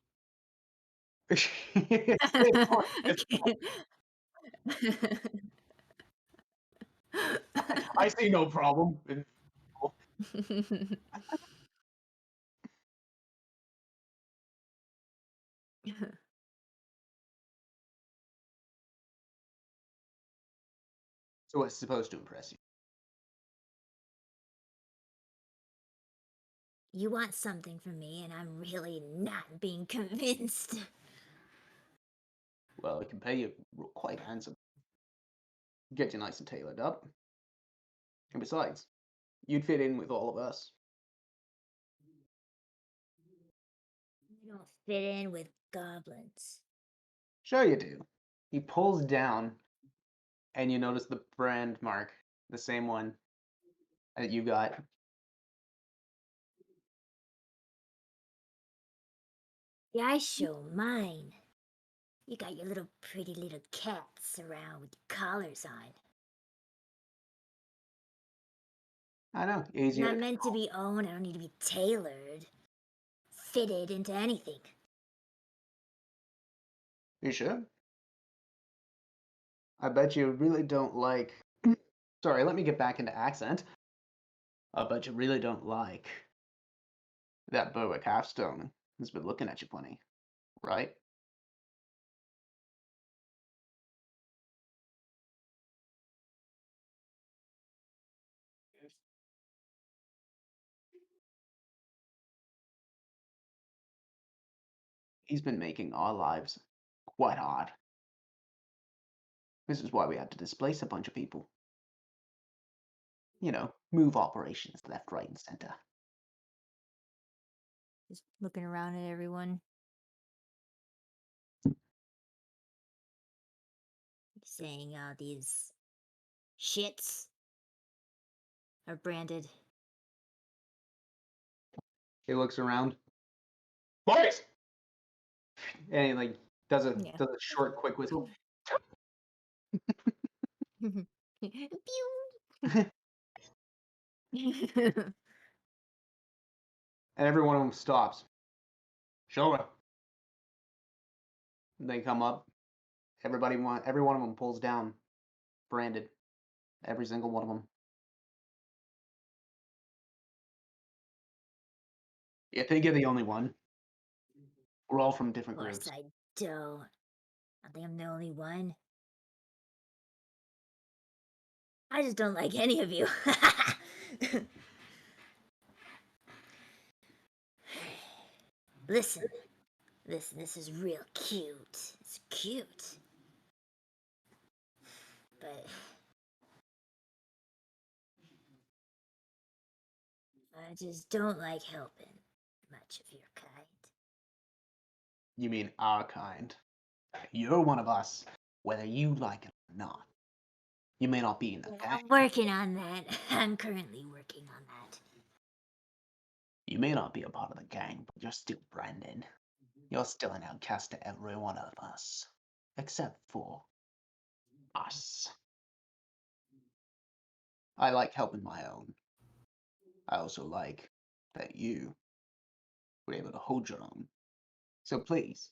I see no problem. So it's supposed to impress you. You want something from me, and I'm really not being convinced. Well, I can pay you quite handsome. Get you nice and tailored up. And besides, you'd fit in with all of us. You don't fit in with goblins. Sure you do. He pulls down, and you notice the brand mark, the same one that you got. Yeah, I show mine. You got your little pretty little cats around with collars on. I know, I'm easier not to meant to be owned. I don't need to be tailored, fitted into anything. You sure? I bet you really don't like. Sorry, let me get back into accent. I bet you really don't like that Berwick Halfstone has been looking at you plenty, right? He's been making our lives quite hard. This is why we had to displace a bunch of people. You know, move operations left, right, and center. Just looking around at everyone. Saying these shits are branded. He looks around. Boys! And he like does a Yeah. short, quick whistle. And every one of them stops. Show it. They come up. Every one of them pulls down, branded. Every single one of them. You think you're the only one? We're all from Of different course groups. I don't. I think I'm the only one. I just don't like any of you. Listen, this is real cute. It's cute. But I just don't like helping much of your kind. You mean our kind. You're one of us, whether you like it or not. You may not be in the gang. I'm working on that. I'm currently working on that. You may not be a part of the gang, but you're still branded. You're still an outcast to every one of us. Except for us. I like helping my own. I also like that you were able to hold your own. So please,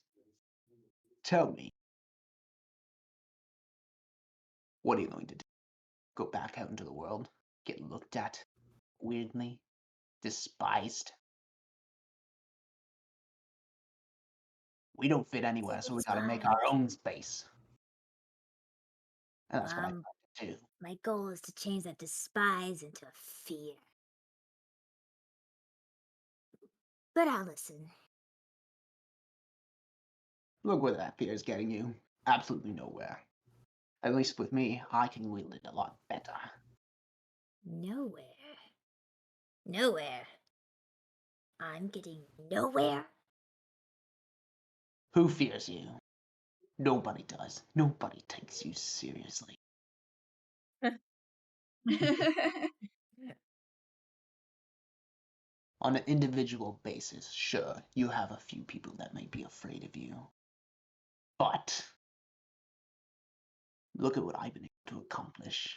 tell me, what are you going to do? Go back out into the world? Get looked at? Weirdly? Despised? We don't fit anywhere, so we It's gotta make fine. our own space. And that's what I Um, try to do. My goal is to change that despise into fear. But I'll listen. Look where that fear is getting you. Absolutely nowhere. At least with me, I can wield it a lot better. Nowhere. Nowhere. I'm getting nowhere. Who fears you? Nobody does. Nobody takes you seriously. On an individual basis, sure, you have a few people that may be afraid of you. But look at what I've been able to accomplish.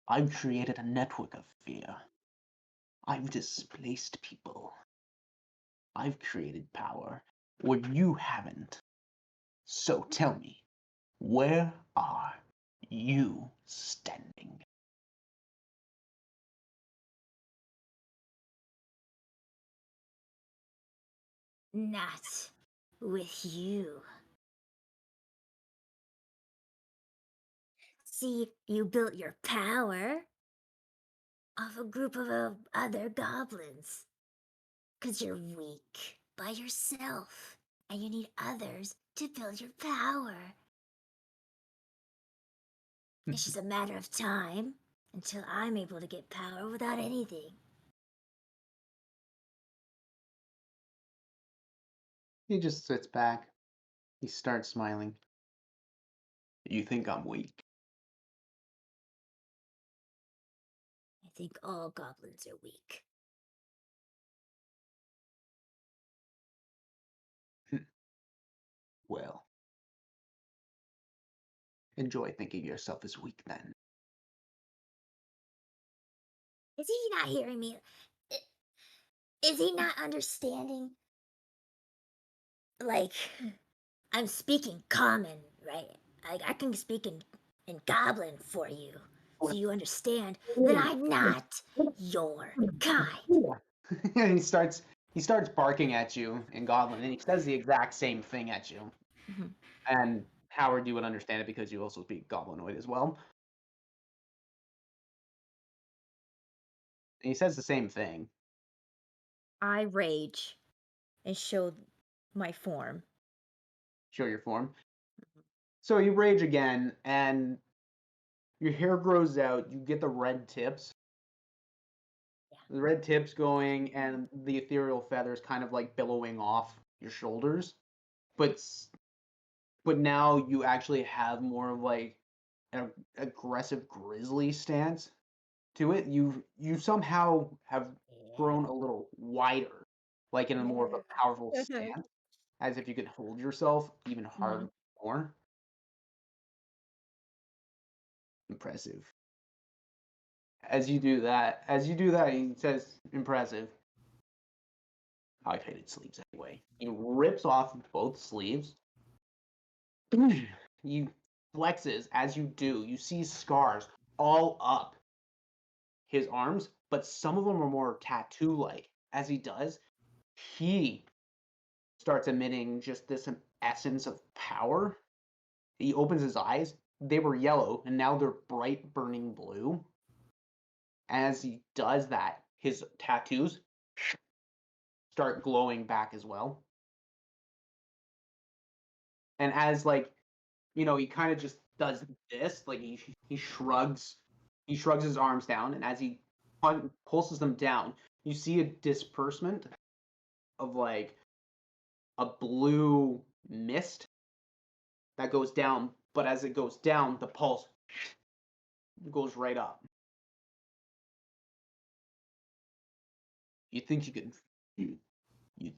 I've created a network of fear. I've displaced people. I've created power where you haven't. So tell me, where are you standing? Not with you. See, you built your power off a group of other goblins. 'Cause you're weak by yourself, and you need others to build your power. It's just a matter of time until I'm able to get power without anything. He just sits back. He starts smiling. You think I'm weak? I think all goblins are weak. Well, enjoy thinking yourself as weak then. Is he not hearing me? Is he not understanding? Like, I'm speaking common, right? I can speak in and goblin for you, so you understand that I'm not your kind. And he starts barking at you in Goblin, and he says the exact same thing at you. Mhm. And Howard, you would understand it because you also speak Goblinoid as well. And he says the same thing. I rage and show my form. Show your form. So you rage again, and your hair grows out. You get the red tips. The red tips going, and the ethereal feathers kind of like billowing off your shoulders. But but now you actually have more of like an aggressive grizzly stance to it. You somehow have grown a little wider, like in a more of a powerful stance, as if you could hold yourself even harder more. Impressive. As you do that, he says, "Impressive." I've hated sleeves anyway. He rips off both sleeves. He flexes as you do. You see scars all up his arms, but some of them are more tattoo-like. As he does, he starts emitting just this essence of power. He opens his eyes. They were yellow, and now they're bright, burning blue. As he does that, his tattoos start glowing back as well. And as like, he kind of just does this, like he shrugs his arms down, and as he pulses them down, you see a disbursement of like a blue mist that goes down, but as it goes down, the pulse goes right up. You think you can you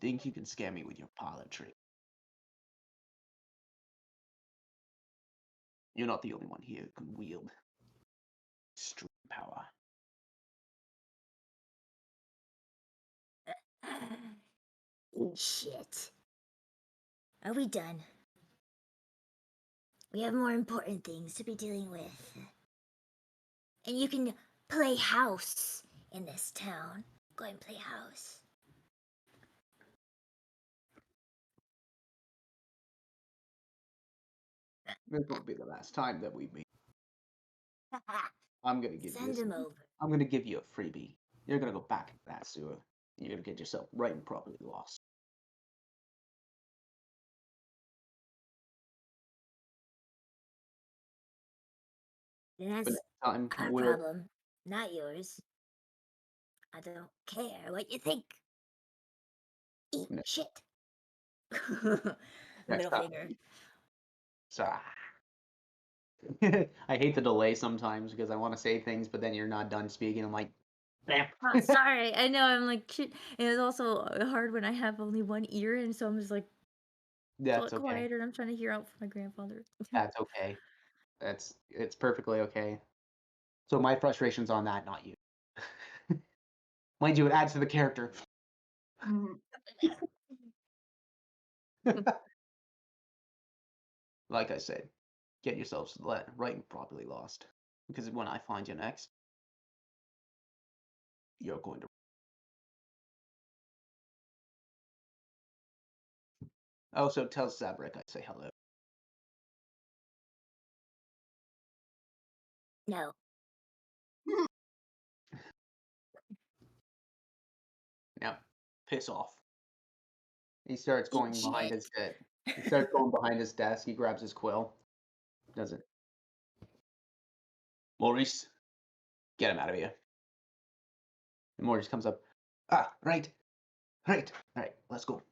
think you can scare me with your parlor trick? You're not the only one here who can wield extreme power. Shit. Are we done? We have more important things to be dealing with. And you can play house in this town. Go and play house. This won't be the last time that we meet. I'm gonna give Send you him over. I'm gonna give you a freebie. You're gonna go back into that sewer. You're gonna get yourself right and properly lost. And But that's next time our we'll problem, not yours. I don't care what you think. Eat ne- shit. next Middle time. finger. So, I hate the delay sometimes because I want to say things, but then you're not done speaking. I'm like, bam. Oh, sorry. I know I'm like shit. And it's also hard when I have only one ear, and so I'm just like so That's okay. quiet, and I'm trying to hear out for my grandfather. That's okay. It's perfectly okay. So my frustration's on that, not you. Mind you, it adds to the character. Like I said, get yourselves right and properly lost. Because when I find you next, you're going to. Also, tell Zabrik I say hello. No. Now, piss off. He starts Eat going behind shit. his desk. He starts going behind his desk. He grabs his quill. Does it. Maurice, get him out of here. And Maurice comes up. Ah, right. Right. All right, let's go.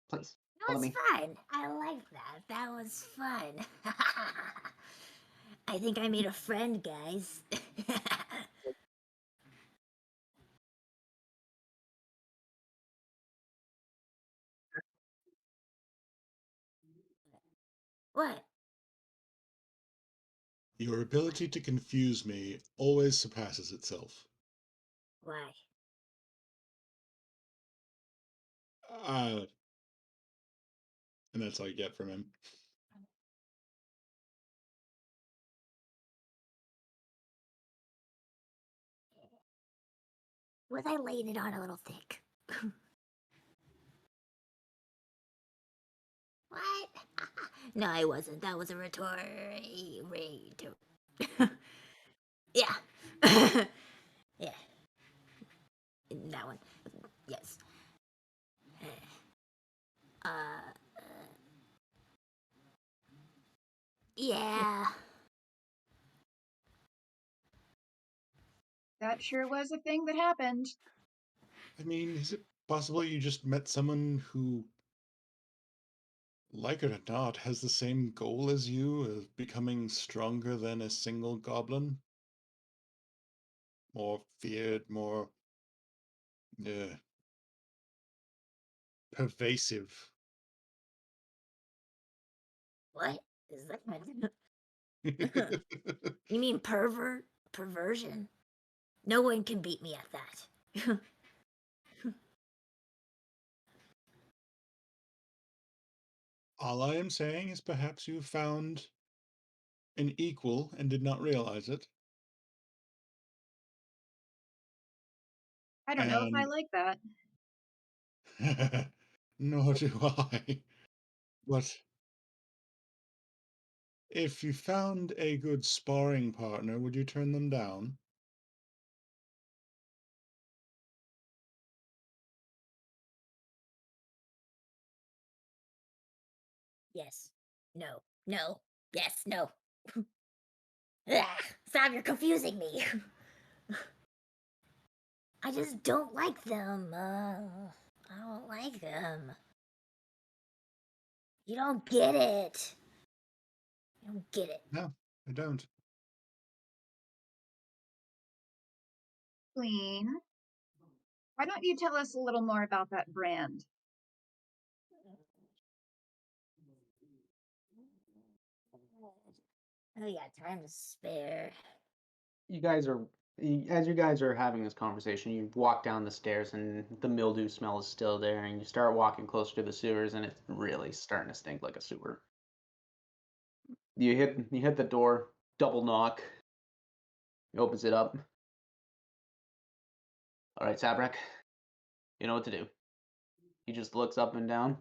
Please, That follow was me. fun. I like that. That was fun. I think I made a friend, guys. What? Your ability to confuse me always surpasses itself. Why? Uh, and that's all you get from him. Was I laying it on a little thick? What? No, I wasn't. That was a retort. Yeah. Yeah. That one. Yes. Yeah. That sure was a thing that happened. I mean, is it possible you just met someone who, like it or not, has the same goal as you of becoming stronger than a single goblin? More feared, more pervasive. What is that? You mean perversion? No one can beat me at that. All I am saying is perhaps you found an equal and did not realize it. I don't know if I And like that. nor do I. But if you found a good sparring partner, would you turn them down? Yes. No. No. Yes. No. Ugh, stop, you're confusing me. I just don't like them. I don't like them. You don't get it. You don't get it. No, I don't. Clean. Why don't you tell us a little more about that brand? Oh yeah, time to spare. You guys are as you guys are having this conversation, you walk down the stairs and the mildew smell is still there, and you start walking closer to the sewers, and it's really starting to stink like a sewer. You hit the door, double knock. He opens it up. All right, Sabrak, you know what to do. He just looks up and down,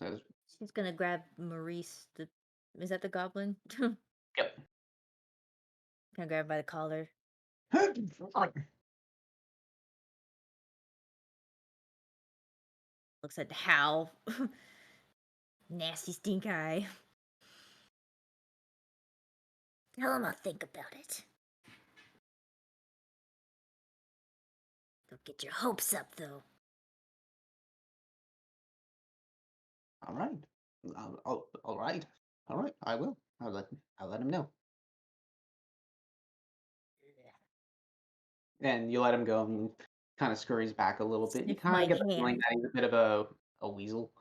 says, She's gonna grab Maurice. Is that the goblin? Gonna "Yep." grab by the collar. Looks at Hal. Nasty stink eye. Tell him I'll think about it. Don't get your hopes up, though. All right. All right. All right. I will. I'll let him know. And you let him go, and he kind of scurries back a little bit. You Sniff kind my of get the feeling hand. that he's a bit of a weasel.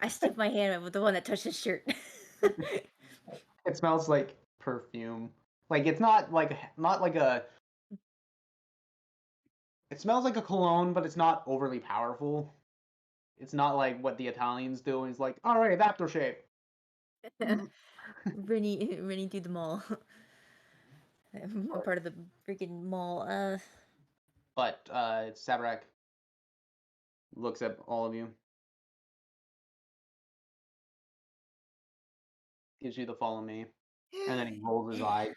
I sniff my hand with the one that touched his shirt. It smells like perfume. Like it's not like a. It smells like a cologne, but it's not overly powerful. It's not like what the Italians do. And it's like, all right, aftershave. running through the mall. I'm part of the freaking mall. But Sabrak looks at all of you, gives you the follow me, and then he rolls his eyes.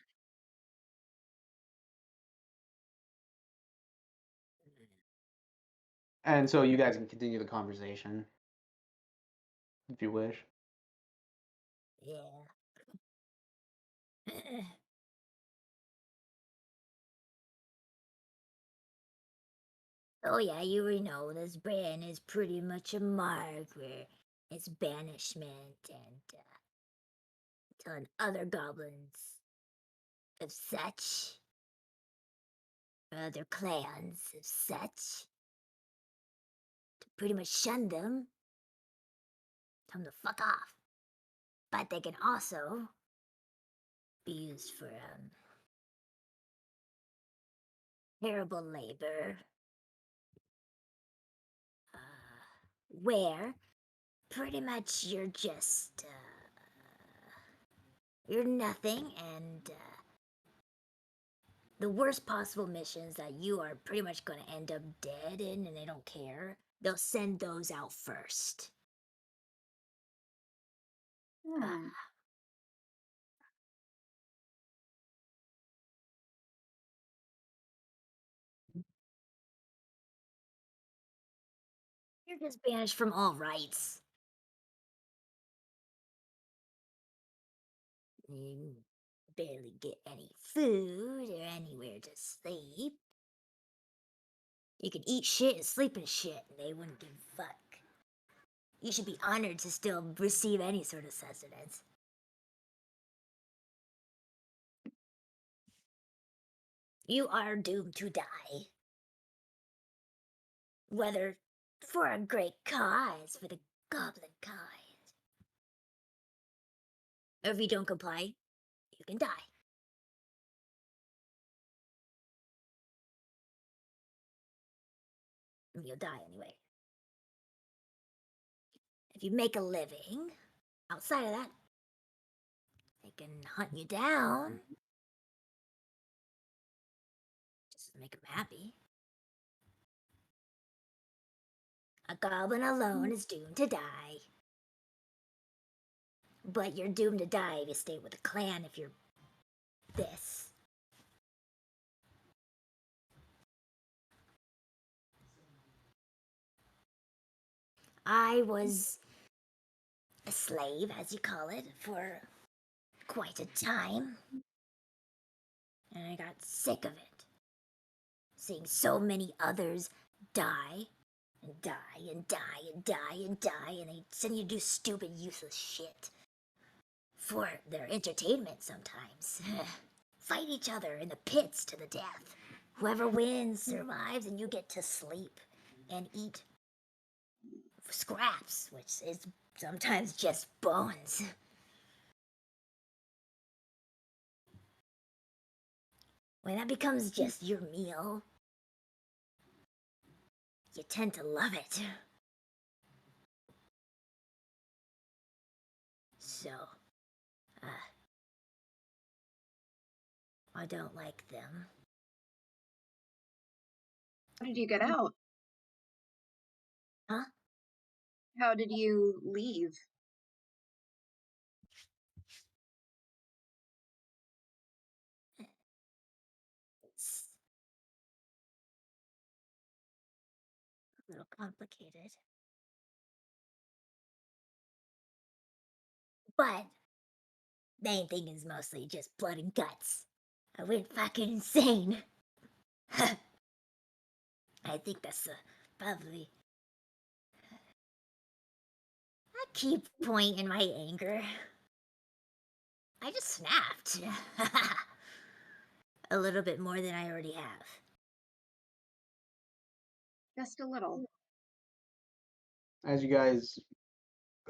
And so you guys can continue the conversation if you wish. Yeah. Oh yeah, you already know this brand is pretty much a marker. It's banishment and telling other goblins of such, or other clans of such, to pretty much shun them, tell them to fuck off. But they can also be used for terrible labor, where pretty much you're just You're nothing, and the worst possible missions that you are pretty much going to end up dead in and they don't care, they'll send those out first. Hmm. You're just banished from all rights. You barely get any food or anywhere to sleep. You could eat shit and sleep in shit, and they wouldn't give a fuck. You should be honored to still receive any sort of sustenance. You are doomed to die. Whether for a great cause, for the goblin kind. Or if you don't comply, you can die. You'll die anyway. If you make a living outside of that, they can hunt you down. Just to make them happy. A goblin alone is doomed to die. But you're doomed to die if you stay with the clan if you're this. I was a slave, as you call it, for quite a time. And I got sick of it. Seeing so many others die and die and die and die and die, and they send you to do stupid, useless shit. For their entertainment sometimes. Fight each other in the pits to the death. Whoever wins survives, and you get to sleep and eat scraps, which is sometimes just bones. When that becomes just your meal, you tend to love it. So, I don't like them. How did you get out? Huh? How did you leave? It's a little complicated. But main thing is mostly just blood and guts. I went fucking insane. I think that's probably a key point in my anger. I just snapped. A little bit more than I already have. Just a little. As you guys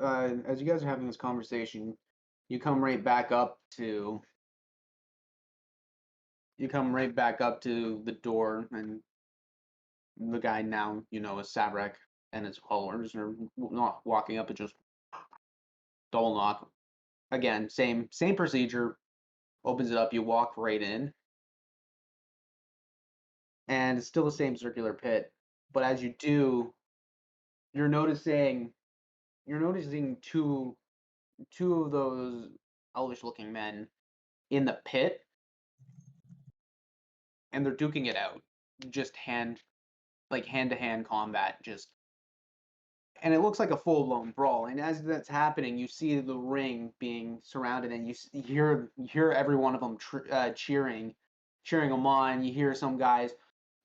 are having this conversation, you come right back up to the door, and the guy now is Sabrek, and his followers are not walking up and just double knock. Again, same procedure. Opens it up, you walk right in, and it's still the same circular pit. But as you do, you're noticing two of those elvish looking men in the pit, and they're duking it out, just hand to hand combat, just, and it looks like a full blown brawl. And as that's happening, you see the ring being surrounded, and you hear every one of them cheering them on. You hear some guys,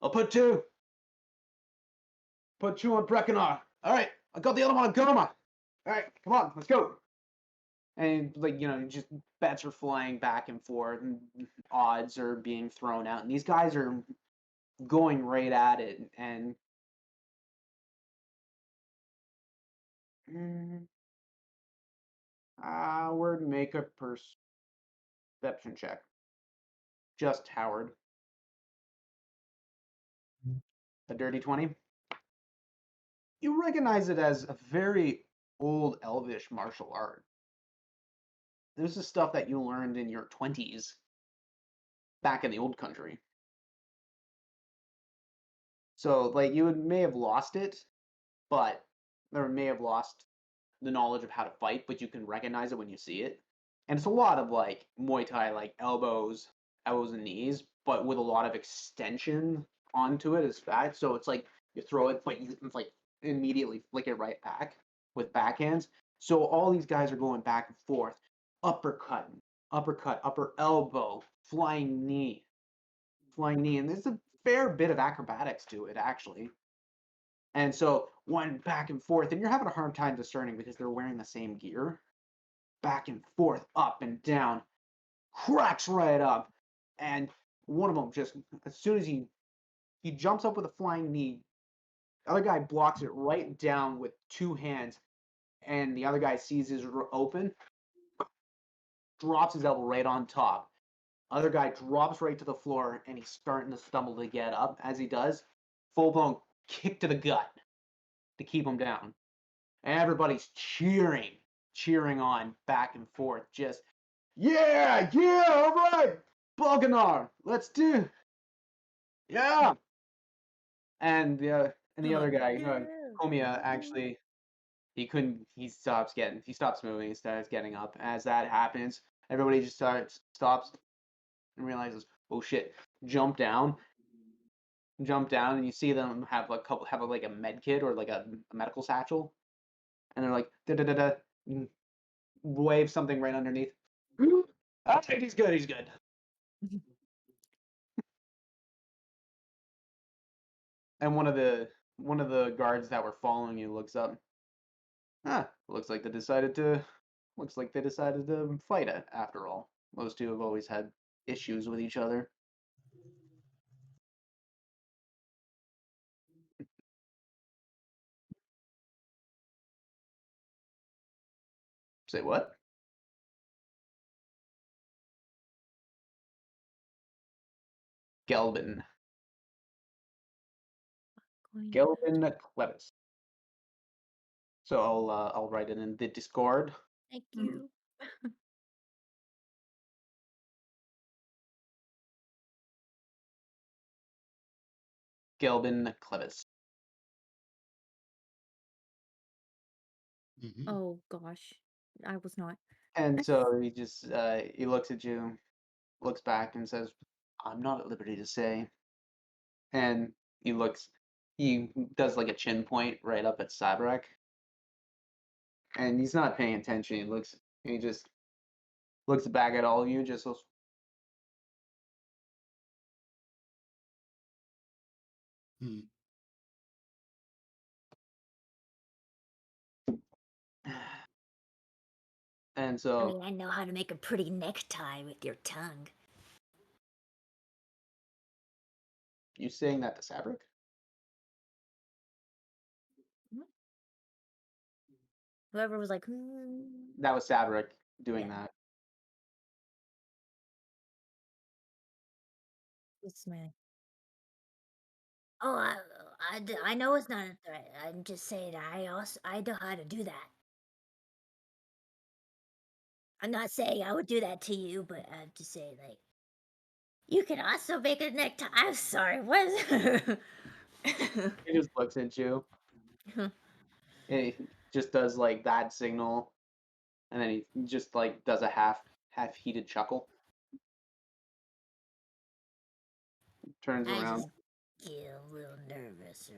"I'll put two on Breckenar. All right, I got the other one on Goma. All right, come on, let's go." And just bets are flying back and forth, and odds are being thrown out, and these guys are going right at it. And Howard, make a perception check. Just Howard. A dirty 20. You recognize it as a very old elvish martial art. this is stuff that you learned in your 20s back in the old country. So like may have lost it, but or may have lost the knowledge of how to fight, but you can recognize it when you see it. And it's a lot of like Muay Thai, like elbows and knees, but with a lot of extension onto it as fat. So it's like you throw it, but it's like immediately flick it right back with backhands. So all these guys are going back and forth, uppercut, uppercut, upper elbow, flying knee, and there's a fair bit of acrobatics to it actually. And so one back and forth, and you're having a hard time discerning because they're wearing the same gear. Back and forth, up and down, cracks right up, and one of them just as soon as he jumps up with a flying knee, the other guy blocks it right down with two hands, and the other guy sees his open, drops his elbow right on top. Other guy drops right to the floor, and he's starting to stumble to get up. As he does, full blown kick to the gut to keep him down. And everybody's cheering on back and forth. Just, yeah, all right, Balganar, let's do, yeah. And the other guy, Komiya, actually, he stops moving, he starts getting up. As that happens, everybody just stops and realizes, oh shit, jump down, and you see them have like a med kit or like a medical satchel, and they're like, da da da da, wave something right underneath. Okay, he's good. He's good. And one of the guards that were following you looks up. Ah, looks like they decided to fight it after all. Those two have always had issues with each other. Say what? Gelbin. Gelbin Clevis. So I'll write it in the Discord. Thank you. Gelbin Clevis. Mhm. Oh gosh, I was not. And so he just he looks at you, looks back, and says, "I'm not at liberty to say." And he does like a chin point right up at Sabrak, and he's not paying attention. He just looks back at all of you, just goes, Hmm. and I so mean, I know how to make a pretty necktie with your tongue. you saying that to Sabrak? Whoever was like, That was Sabrak doing yeah, that. it's my. Oh, I know it's not a threat. I'm just saying I know how to do that. I'm not saying I would do that to you, but I'm just saying like you can also make a necktie. I'm sorry, what is He just looks at you, and he just does like that signal, and then he just like does a half heated chuckle, turns I around. just get a little nervous.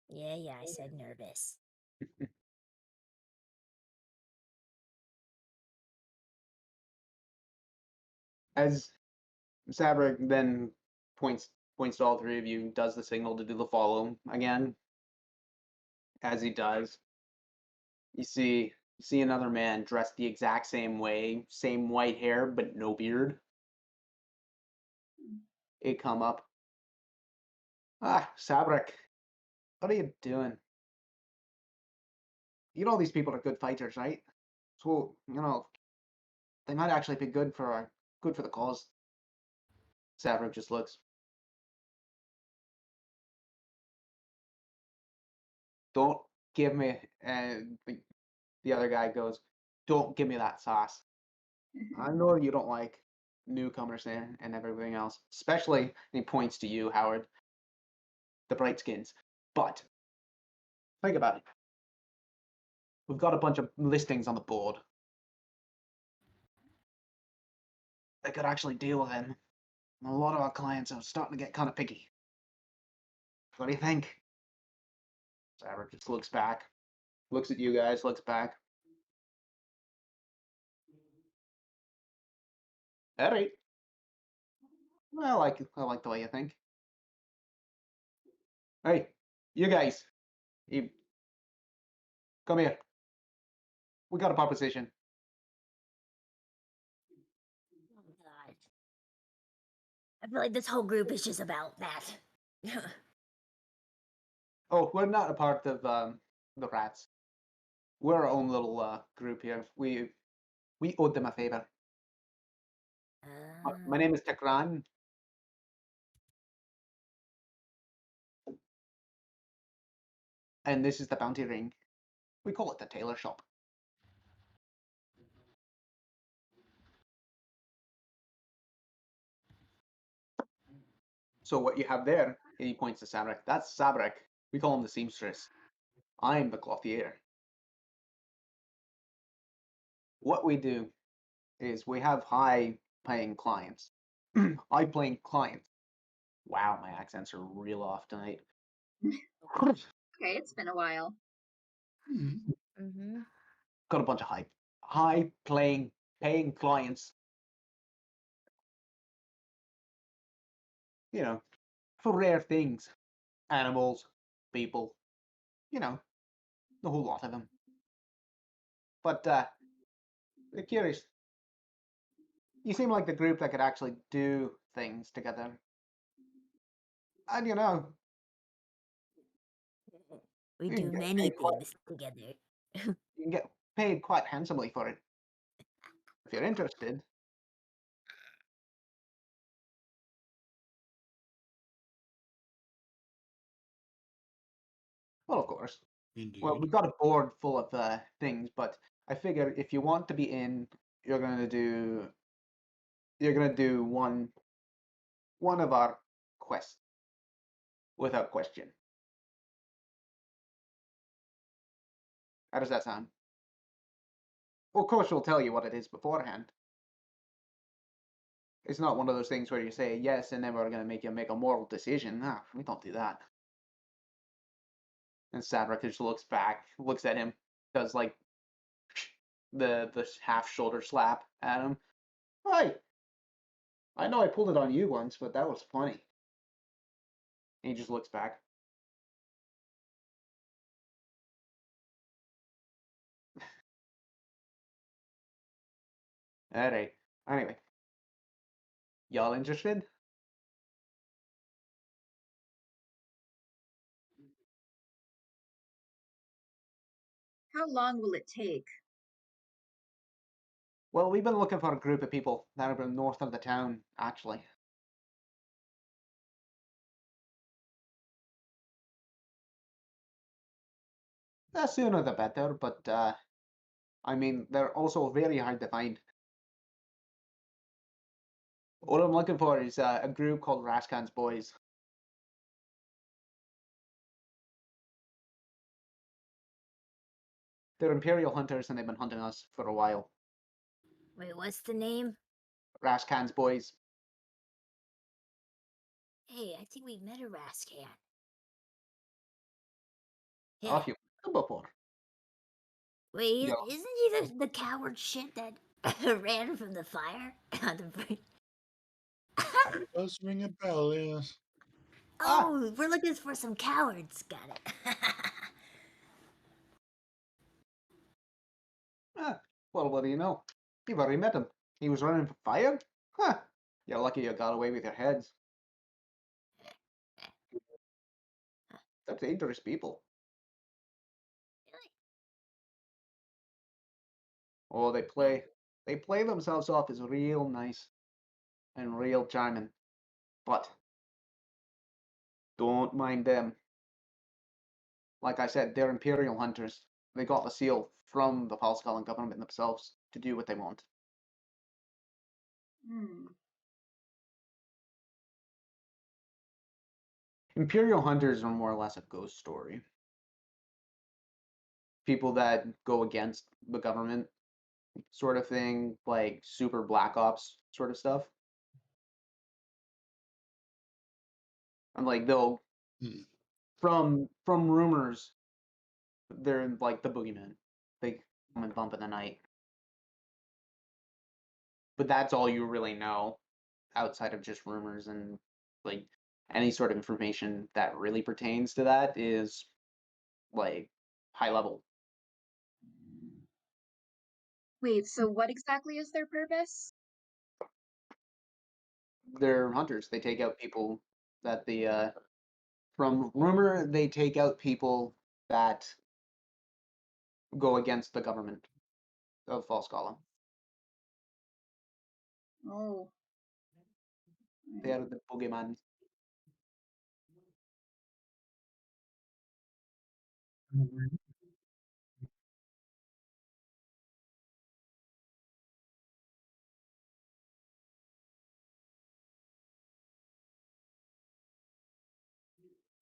Yeah, I said nervous. As Sabrak then points to all three of you, does the signal to do the follow again. As he does, you see another man dressed the exact same way, same white hair but no beard. It come up. Ah, Sabrak, what are you doing? You know these people are good fighters, right? So they might actually be good for the cause. Sabrak just looks. Don't give me The other guy goes, "Don't give me that sauce. I know you don't like newcomers there and everything else, especially," and he points to you, Howard, the bright skins. But think about it. We've got a bunch of listings on the board. I could actually deal with them. A lot of our clients are starting to get kind of picky. What do you think? Sarah just looks back, looks at you guys, looks back. All right. Well, I like the way you think. Hey, you guys, you come here. We got a proposition. Oh God. I feel like this whole group is just about that. Oh, we're not a part of the rats. We're our own little group here. We owed them a favor. My name is Tekran. And this is the bounty ring. We call it the tailor shop. So what you have there, and he points to Sabrak, that's Sabrak. We call him the seamstress. I'm the clothier. What we do is we have high-paying clients. High-paying clients. Wow, my accents are real off tonight. Okay, it's been a while. Mm-hmm. Got a bunch of paying clients. You know, for rare things. Animals, people, you know, the whole lot of them. But they're curious. You seem like the group that could actually do things together. And you know, We you do can get many paid quite, things together. you can get paid quite handsomely for it. If you're interested. Well, of course. Well, Indeed. we've got a board full of things, but I figure if you want to be in, you're gonna do one of our quests without question. How does that sound? Well, of course, we'll tell you what it is beforehand. It's not one of those things where you say yes and then we're gonna make you make a moral decision. Nah, we don't do that. And Sadrak just looks back, looks at him, does like the half shoulder slap at him. Hi, I know I pulled it on you once, but that was funny. And he just looks back. Alright. Anyway, y'all interested? How long will it take? Well, we've been looking for a group of people that are north of the town, actually. The sooner the better, but I mean, they're also very hard to find. What I'm looking for is a group called Raskan's Boys. They're Imperial hunters and they've been hunting us for a while. Wait, what's the name? Raskan's Boys. Hey, I think we met a Rascan. Oh, Yeah. you met them before. Wait, Yo. isn't he the coward shit that ran from the fire? It does ring a bell, yes. Ah, Oh, we're looking for some cowards. Got it. ah. Well, what do you know? You've already met him. He was running for fire? Huh. You're lucky you got away with your heads. They're dangerous people. Oh, they play themselves off as real nice and real charming. But don't mind them. Like I said, they're Imperial hunters. They got the seal from the Falskallan government themselves to do what they want. Hmm. Imperial hunters are more or less a ghost story. People that go against the government, sort of thing, like super black ops sort of stuff. And like they'll Hmm. from rumors, they're like the boogeyman. They come and bump in the night. But that's all you really know outside of just rumors, and like any sort of information that really pertains to that is like high level. Wait, so what exactly is their purpose? They're hunters. They take out people that from rumor they take out people that go against the government of Falskallan. Oh. They are the boogeyman.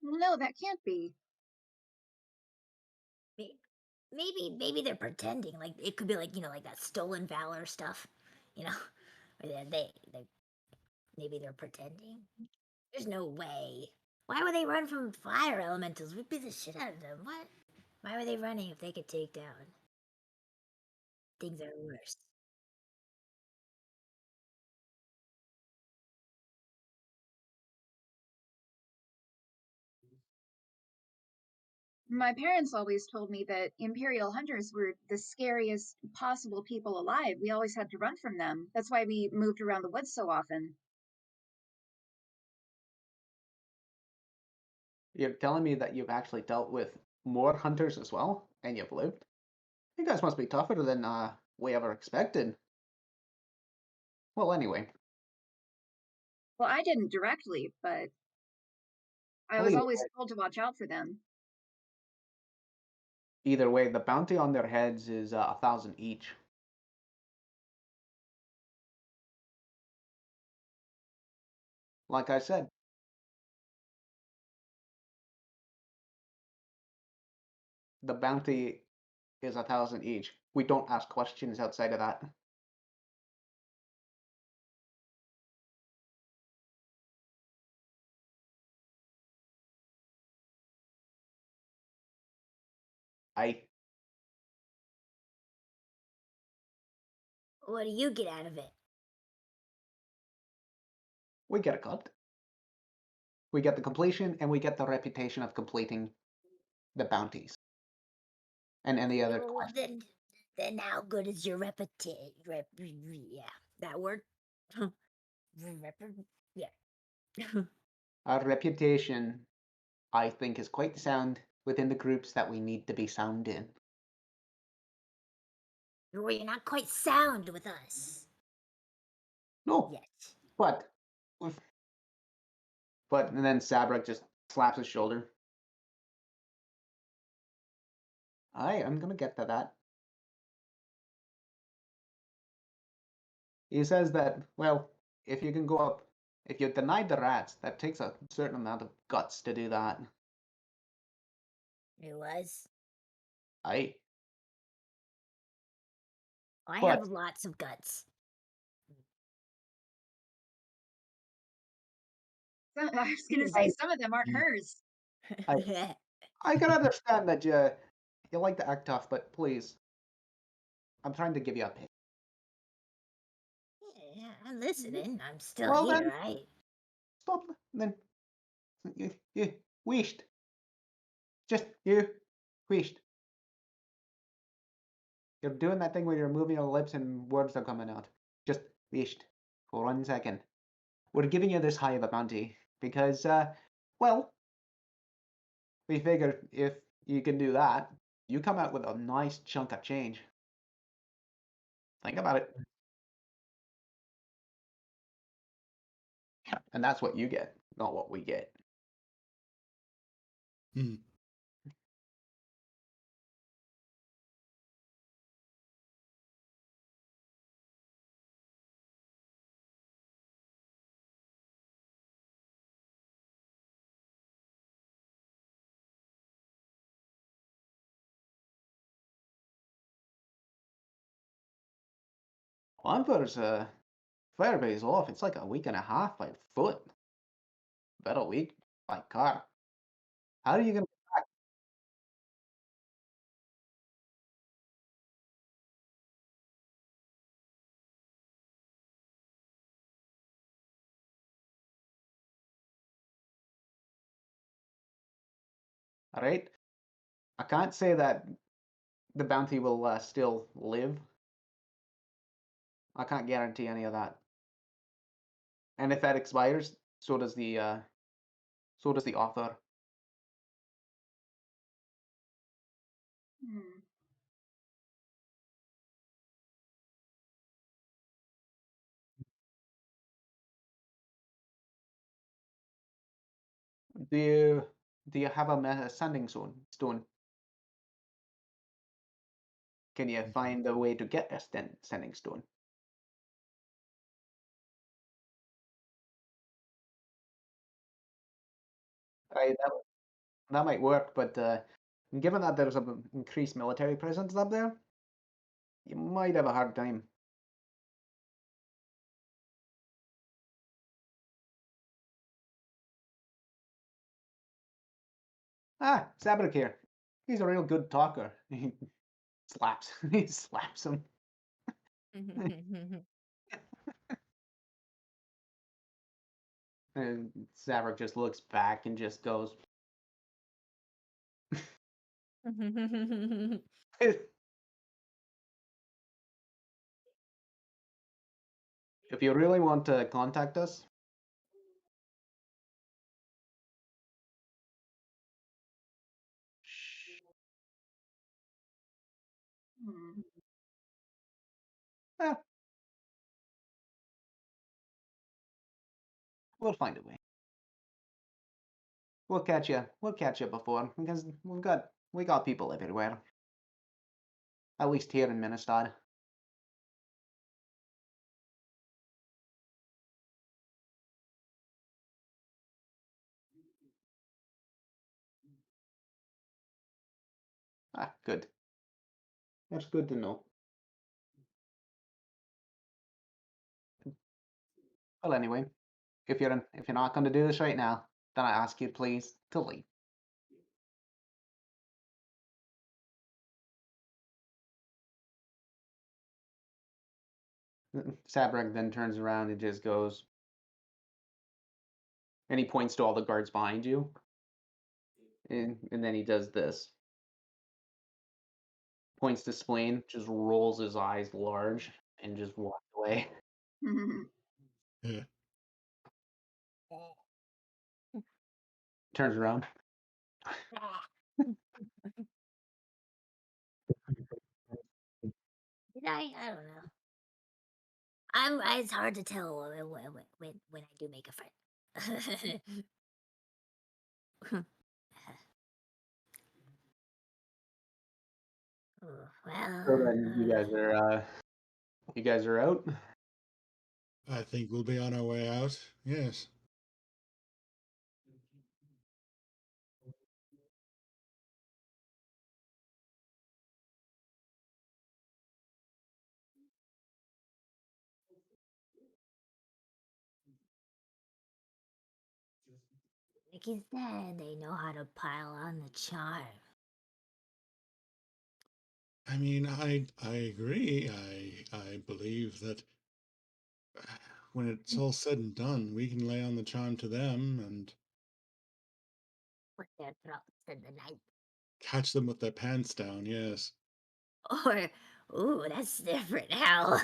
No, that can't be. Maybe they're pretending. Like it could be like like that stolen valor stuff, you know. Or they maybe they're pretending. There's no way. Why would they run from fire elementals? We'd beat the shit out of them. What? Why were they running if they could take down things that are worse? My parents always told me that Imperial hunters were the scariest possible people alive. We always had to run from them. That's why we moved around the woods so often. You're telling me that you've actually dealt with more hunters as well, and you've lived? You guys must be tougher than we ever expected. Well, anyway, Well, I didn't directly, but I well, was always told to watch out for them. either way, the bounty on their heads is 1,000 each. Like I said, the bounty is 1,000 each. We don't ask questions outside of that. I What do you get out of it? we get a cut. We get the completion, and we get the reputation of completing the bounties and any other Well, quests. then how good is your reputation? Yeah, that word. Yeah. Our reputation, I think, is quite sound within the groups that we need to be sound in. Well, you're not quite sound with us No, yet. but with and then Sabrak just slaps his shoulder. I'm gonna get to that. He says that, well, if you can go up, if you deny the rats, that takes a certain amount of guts to do that. It was. Aye. I But have lots of guts. I was going to say, some of them aren't hers. I can understand that you like to act tough, but please, I'm trying to give you a pick. Yeah, I'm listening. I'm still Well here, then, right? stop. Then you wished. Just you wished. You're doing that thing where you're moving your lips and words are coming out. Just wished for 1 second. We're giving you this high of a bounty because, well, we figured if you can do that, you come out with a nice chunk of change. Think about it. And that's what you get, not what we get. Hmm. Onvar's fire base off. It's like a week and a half by foot. About a week by car. How are you gonna alright? I can't say that the bounty will still live. I can't guarantee any of that. And if that expires, so does the offer. Hmm. Do you do you have a sending stone? Can you find a way to get a sending stone? Right, that might work, but given that there's an increased military presence up there, you might have a hard time. Ah, Sabrik here. He's a real good talker. He slaps. He slaps him. And Sabrik just looks back and just goes, if you really want to contact us, Hmm. eh, we'll find a way. We'll catch you. We'll catch you before because we got people everywhere. At least here in Minestad. Ah, good. That's good to know. Well, anyway, if you're not going to do this right now, then I ask you please to leave. Sabrak then turns around and just goes, and he points to all the guards behind you, and then he does this. Points to Splain, just rolls his eyes large, and just walks away. Yeah. Turns around. Did I? I don't know. I'm. It's hard to tell when I do make a friend. Oh, So then well, you guys are out. I think we'll be on our way out. Yes. like you said, they know how to pile on the charm. I mean, I agree. I believe that when it's all said and done, we can lay on the charm to them and Put their throats in the night. catch them with their pants down. Yes. Or, ooh, that's different. Hell.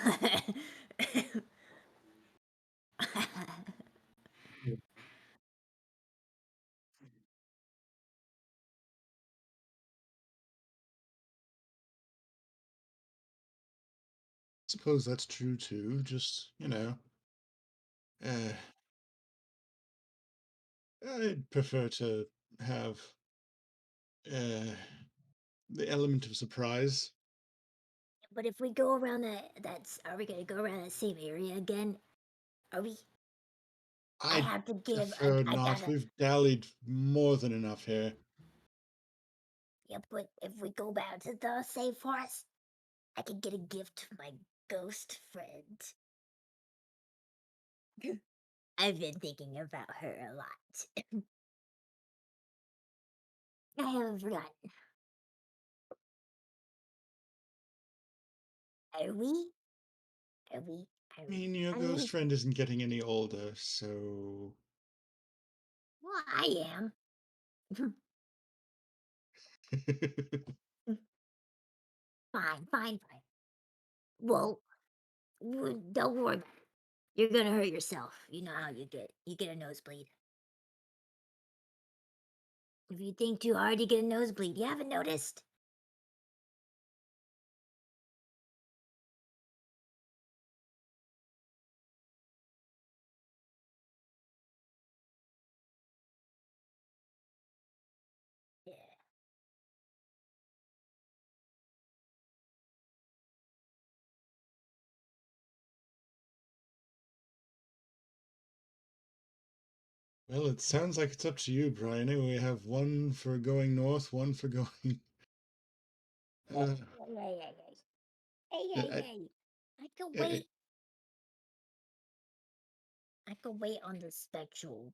Suppose that's true too. Just uh, I'd prefer to have uh, the element of surprise. But if we go around that's are we gonna go around that same area again? Are we? I I'd have to give. prefer I not. gotta. We've dallied more than enough here. Yeah, but if we go back to the safe forest, I can get a gift to my ghost friend. I've been thinking about her a lot. I haven't forgotten. Are we? Are we? I mean, your I ghost mean, friend isn't getting any older, so. well, I am. Fine. Well, don't worry about it. You're gonna hurt yourself. You know how you get. You get a nosebleed. If you think too hard, you get a nosebleed. You haven't noticed? Yeah. Well, it sounds like it's up to you, Brian. We have one for going north, one for going. Uh, I, Hey. I can I, wait. I can wait on the spectral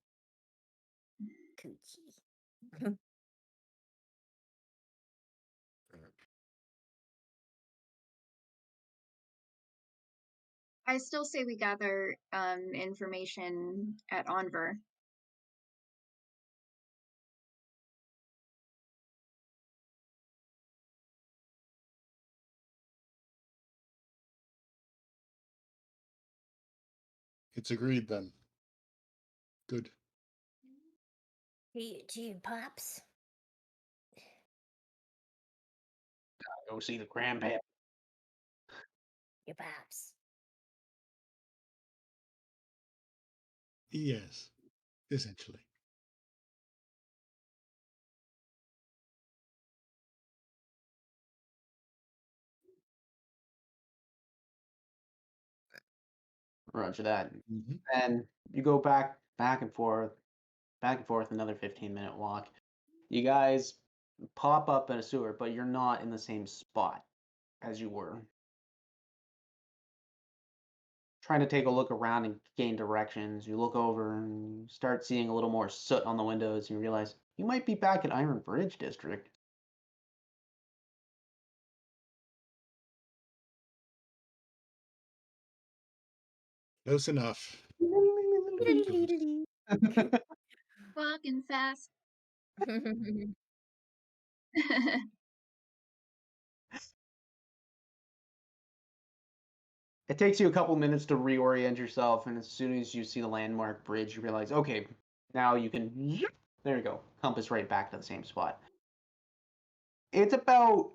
coochie. I still say we gather information at Onver. it's agreed then. Good. To your pops? Go see the grandpa. Your pops. Yes, essentially. Roger that. Hmm. And you go back and forth, another 15-minute walk. You guys pop up in a sewer, but you're not in the same spot as you were. Trying to take a look around and gain directions. You look over and you start seeing a little more soot on the windows. You realize you might be back at Iron Bridge District. Close enough. Walking fast. It takes you a couple minutes to reorient yourself, and as soon as you see the landmark bridge, you realize, okay, now you can. There you go. Compass right back to the same spot. It's about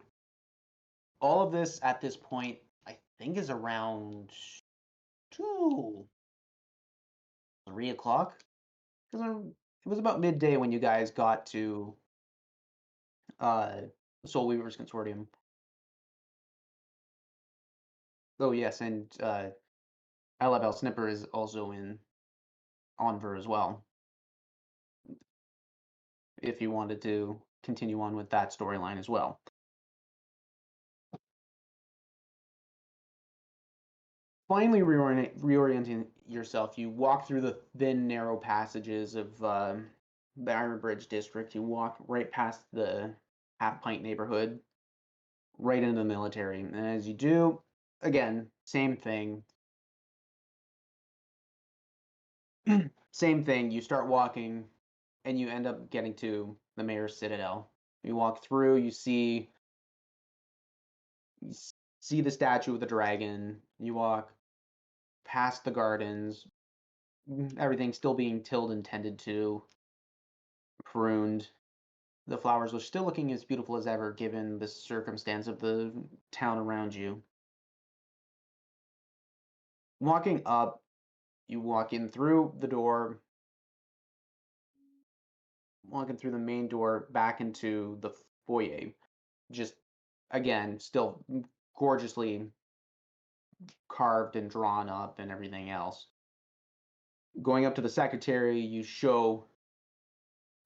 all of this at this point, I think, is around 3 o'clock. Because it was about midday when you guys got to uh, Soul Weavers Consortium. Oh, yes, and LFL Snipper is also in Onver as well, if you wanted to continue on with that storyline as well. Finally reorienting yourself, you walk through the thin, narrow passages of the Iron Bridge district. You walk right past the Half Pint neighborhood, right into the military. And as you do, again, same thing. Same thing. You start walking, and you end up getting to the mayor's citadel. You walk through. You see the statue of the dragon. You walk past the gardens. Everything still being tilled and tended to, pruned. The flowers are still looking as beautiful as ever, given the circumstance of the town around you. Walking up, you walk in through the door, walking through the main door back into the foyer. Just, again, still gorgeously carved and drawn up and everything else. Going up to the secretary, you show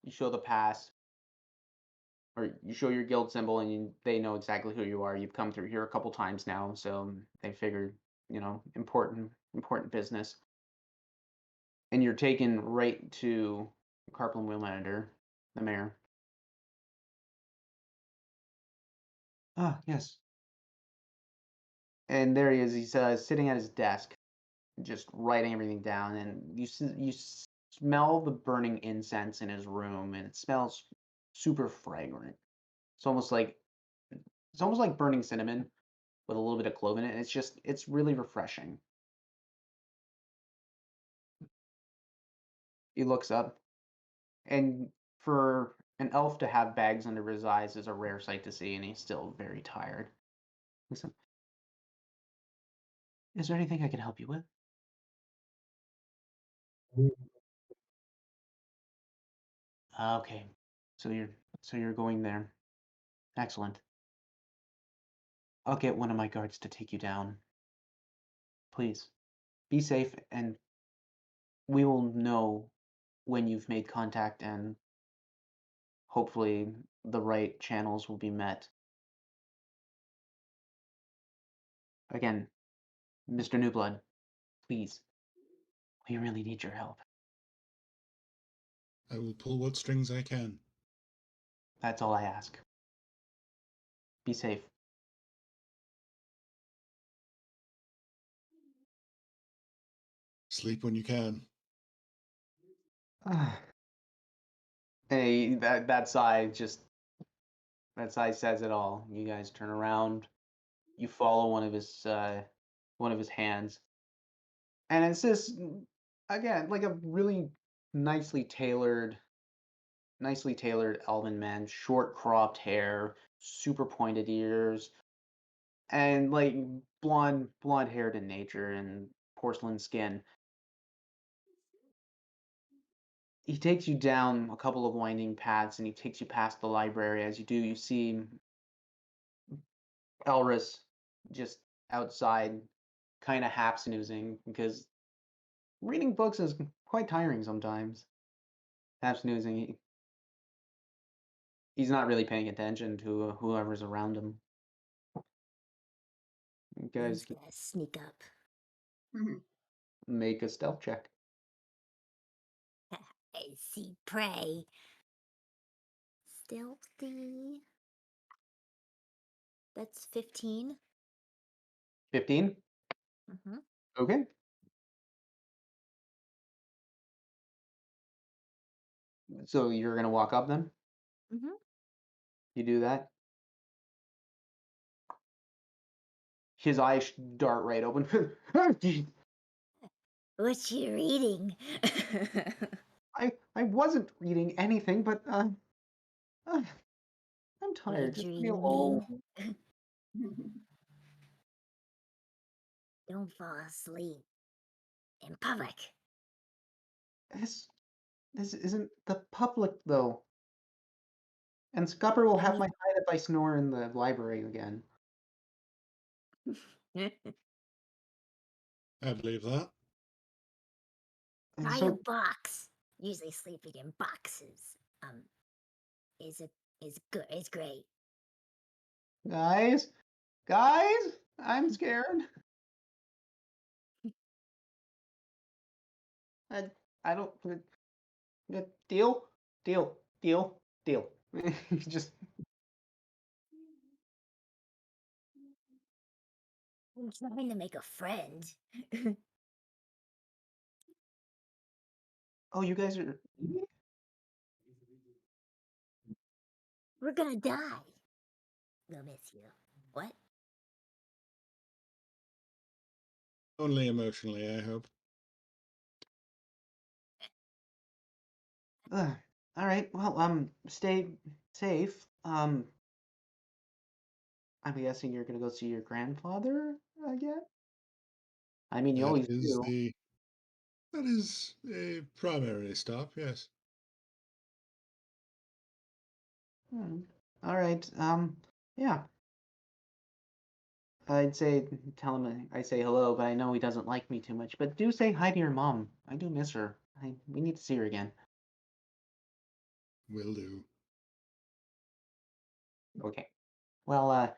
the pass. or you show your guild symbol, and they know exactly who you are. You've come through here a couple times now, so they figured, important business. And you're taken right to Carplin Wheelmanager, the mayor. Ah, yes. And there he is. He's sitting at his desk, just writing everything down, and you smell the burning incense in his room, and it smells super fragrant. It's almost like burning cinnamon with a little bit of clove in it. It's really refreshing. He looks up, and for an elf to have bags under his eyes is a rare sight to see, and he's still very tired. Listen, is there anything I can help you with? Okay, so you're going there. Excellent. I'll get one of my guards to take you down. Please, be safe, and we will know when you've made contact, and hopefully the right channels will be met. Again, Mr. Newblood, please, we really need your help. I will pull what strings I can. That's all I ask. Be safe. Sleep when you can. Hey, that sigh says it all. You guys turn around, you follow one of his hands, and it's this again like a really nicely tailored elven man, short cropped hair, super pointed ears, and like blonde haired in nature and porcelain skin. He takes you down a couple of winding paths, and he takes you past the library. As you do, you see Elris just outside, kind of half snoozing because reading books is quite tiring sometimes. Half snoozing, he's not really paying attention to whoever's around him. You Who's guys gonna sneak up? make a stealth check. I see prey. Stealthy. That's 15. 15? Mm-hmm. Okay. So you're gonna walk up then? Mm-hmm. You do that? His eyes dart right open. What you reading? I wasn't reading anything, but I'm tired. Just leave me alone. Daydreaming. Don't fall asleep in public. This this isn't the public though. And Scupper will I have mean, my hide if I snore in the library again. I believe that. And try a so, box. Usually sleeping in boxes. Is it is good? Is great. guys, I'm scared. I I don't deal, deal, deal, deal. Just I'm trying to make a friend. oh, you guys are. We're gonna die. We'll miss you. What? Only emotionally, I hope. All right. Well, stay safe. I'm guessing you're gonna go see your grandfather again. I mean, you That always is do. the that is a primary stop, yes. Hmm. All right. Yeah. I'd say tell him I say hello, but I know he doesn't like me too much. But do say hi to your mom. I do miss her. We need to see her again. Will do. Okay. Well,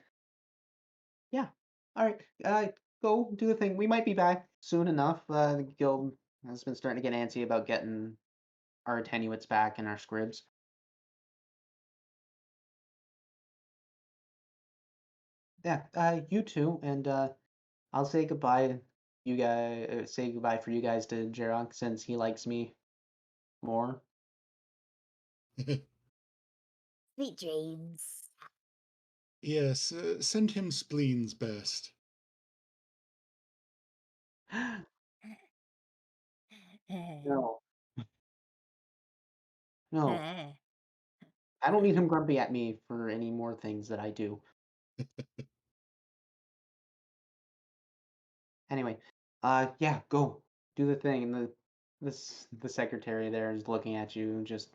yeah. All right. Go do the thing. We might be back soon enough. The guild has been starting to get antsy about getting our attenuates back and our scribs. Yeah. You too. And I'll say goodbye. You guys say goodbye for you guys to Jarok since he likes me more. Sweet dreams. Yes, send him spleen's best. No. No. I don't need him grumpy at me for any more things that I do. Anyway, yeah, go do the thing. And the secretary there is looking at you, just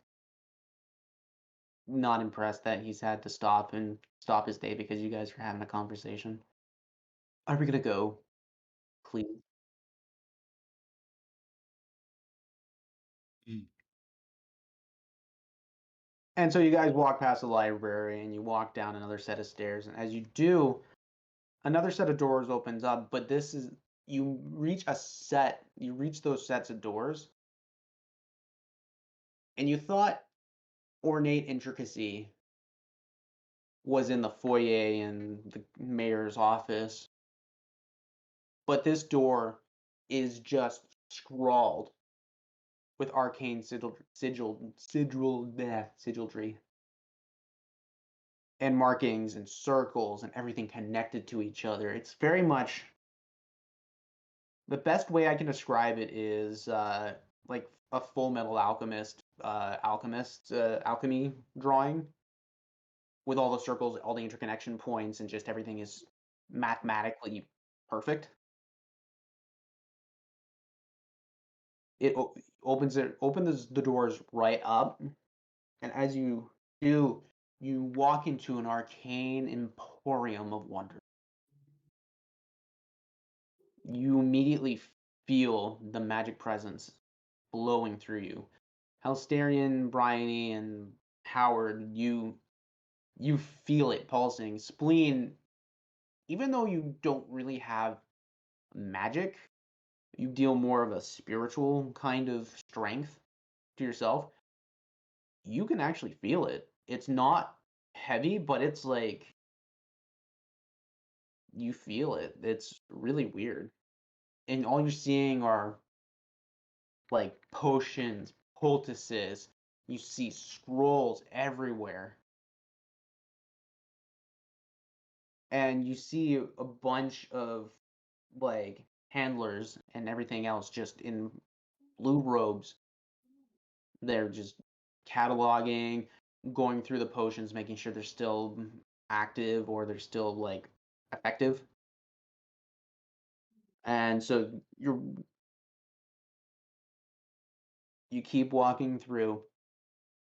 not impressed that he's had to stop his day because you guys are having a conversation. Are we gonna go, please? Mm. And so you guys walk past the library and you walk down another set of stairs, and as you do, another set of doors opens up. But this is you reach those sets of doors, and you thought ornate intricacy was in the foyer and the mayor's office, but this door is just scrawled with arcane sigildry and markings and circles and everything connected to each other. It's very much the best way I can describe it is like a Full Metal Alchemist alchemy drawing with all the circles, all the interconnection points, and just everything is mathematically perfect. It opens the doors right up, and as you do, you walk into an arcane emporium of wonder. You immediately feel the magic presence blowing through you. Halsterian, Bryony, and Howard, you feel it pulsing. Spleen, even though you don't really have magic, you deal more of a spiritual kind of strength to yourself. You can actually feel it. It's not heavy, but it's like you feel it. It's really weird. And all you're seeing are like potions, poultices. You see scrolls everywhere. And you see a bunch of like handlers and everything else just in blue robes. They're just cataloging, going through the potions, making sure they're still active or they're still like effective. And so you keep walking through,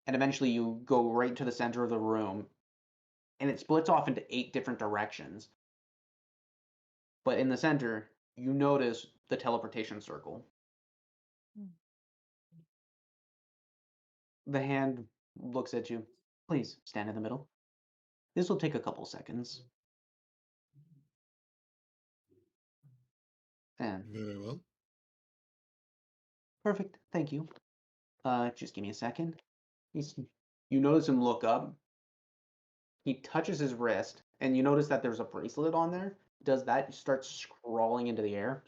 and eventually you go right to the center of the room, and it splits off into 8 different directions. But in the center, you notice the teleportation circle. The hand looks at you. Please stand in the middle. This will take a couple seconds. And Very well. perfect. Thank you. Just give me a second. You notice him look up. He touches his wrist, and you notice that there's a bracelet on there. Does that start scrawling into the air?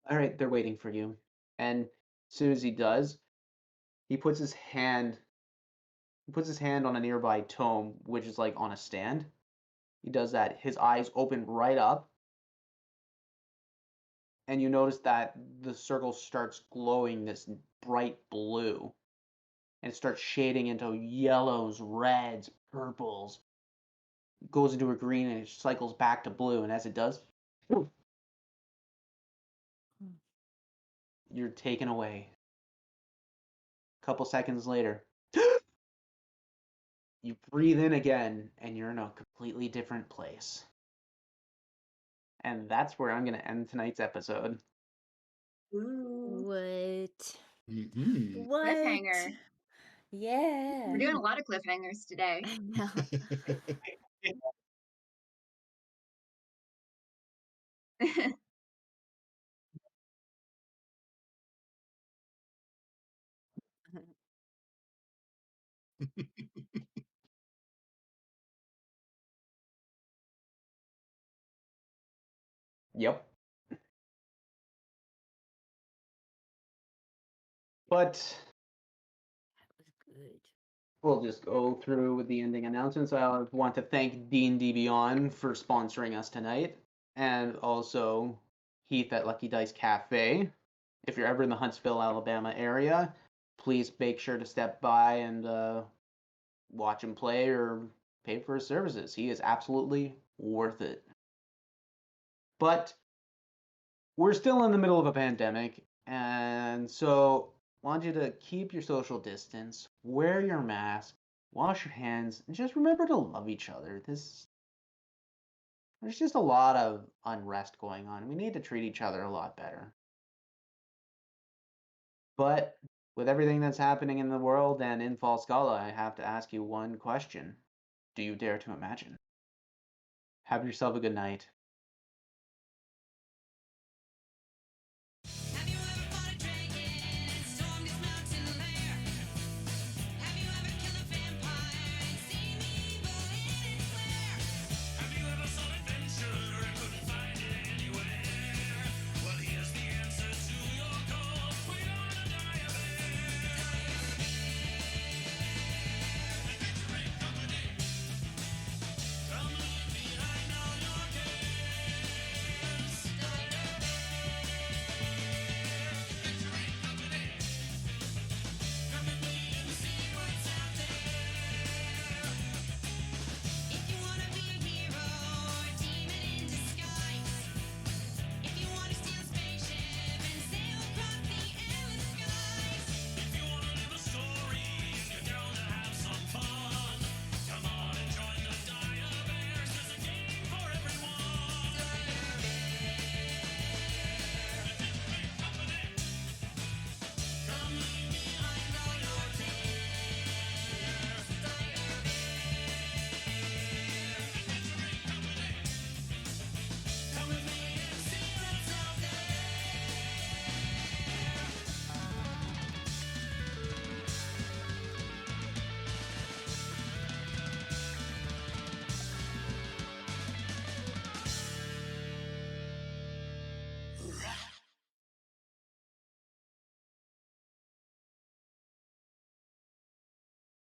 All right, they're waiting for you. And as soon as he does, he puts his hand on a nearby tome, which is like on a stand. He does that. His eyes open right up, and you notice that the circle starts glowing this bright blue, and it starts shading into yellows, reds, purples, goes into a green, and it cycles back to blue. And as it does, you're taken away. A couple seconds later, you breathe in again, and you're in a completely different place. And that's where I'm going to end tonight's episode. Ooh. What? Mm-hmm. What? Cliffhanger. Yeah. We're doing a lot of cliffhangers today. I know. Yep. But That was good. we'll just go through with the ending announcements. I want to thank D&D Beyond for sponsoring us tonight, and also Heath at Lucky Dice Cafe. If you're ever in the Huntsville, Alabama area, please make sure to step by and watch him play or pay for his services. He is absolutely worth it. But we're still in the middle of a pandemic, and so I want you to keep your social distance, wear your mask, wash your hands, and just remember to love each other. There's just a lot of unrest going on. We need to treat each other a lot better. But with everything that's happening in the world and in Falskallan, I have to ask you one question. Do you dare to imagine? Have yourself a good night.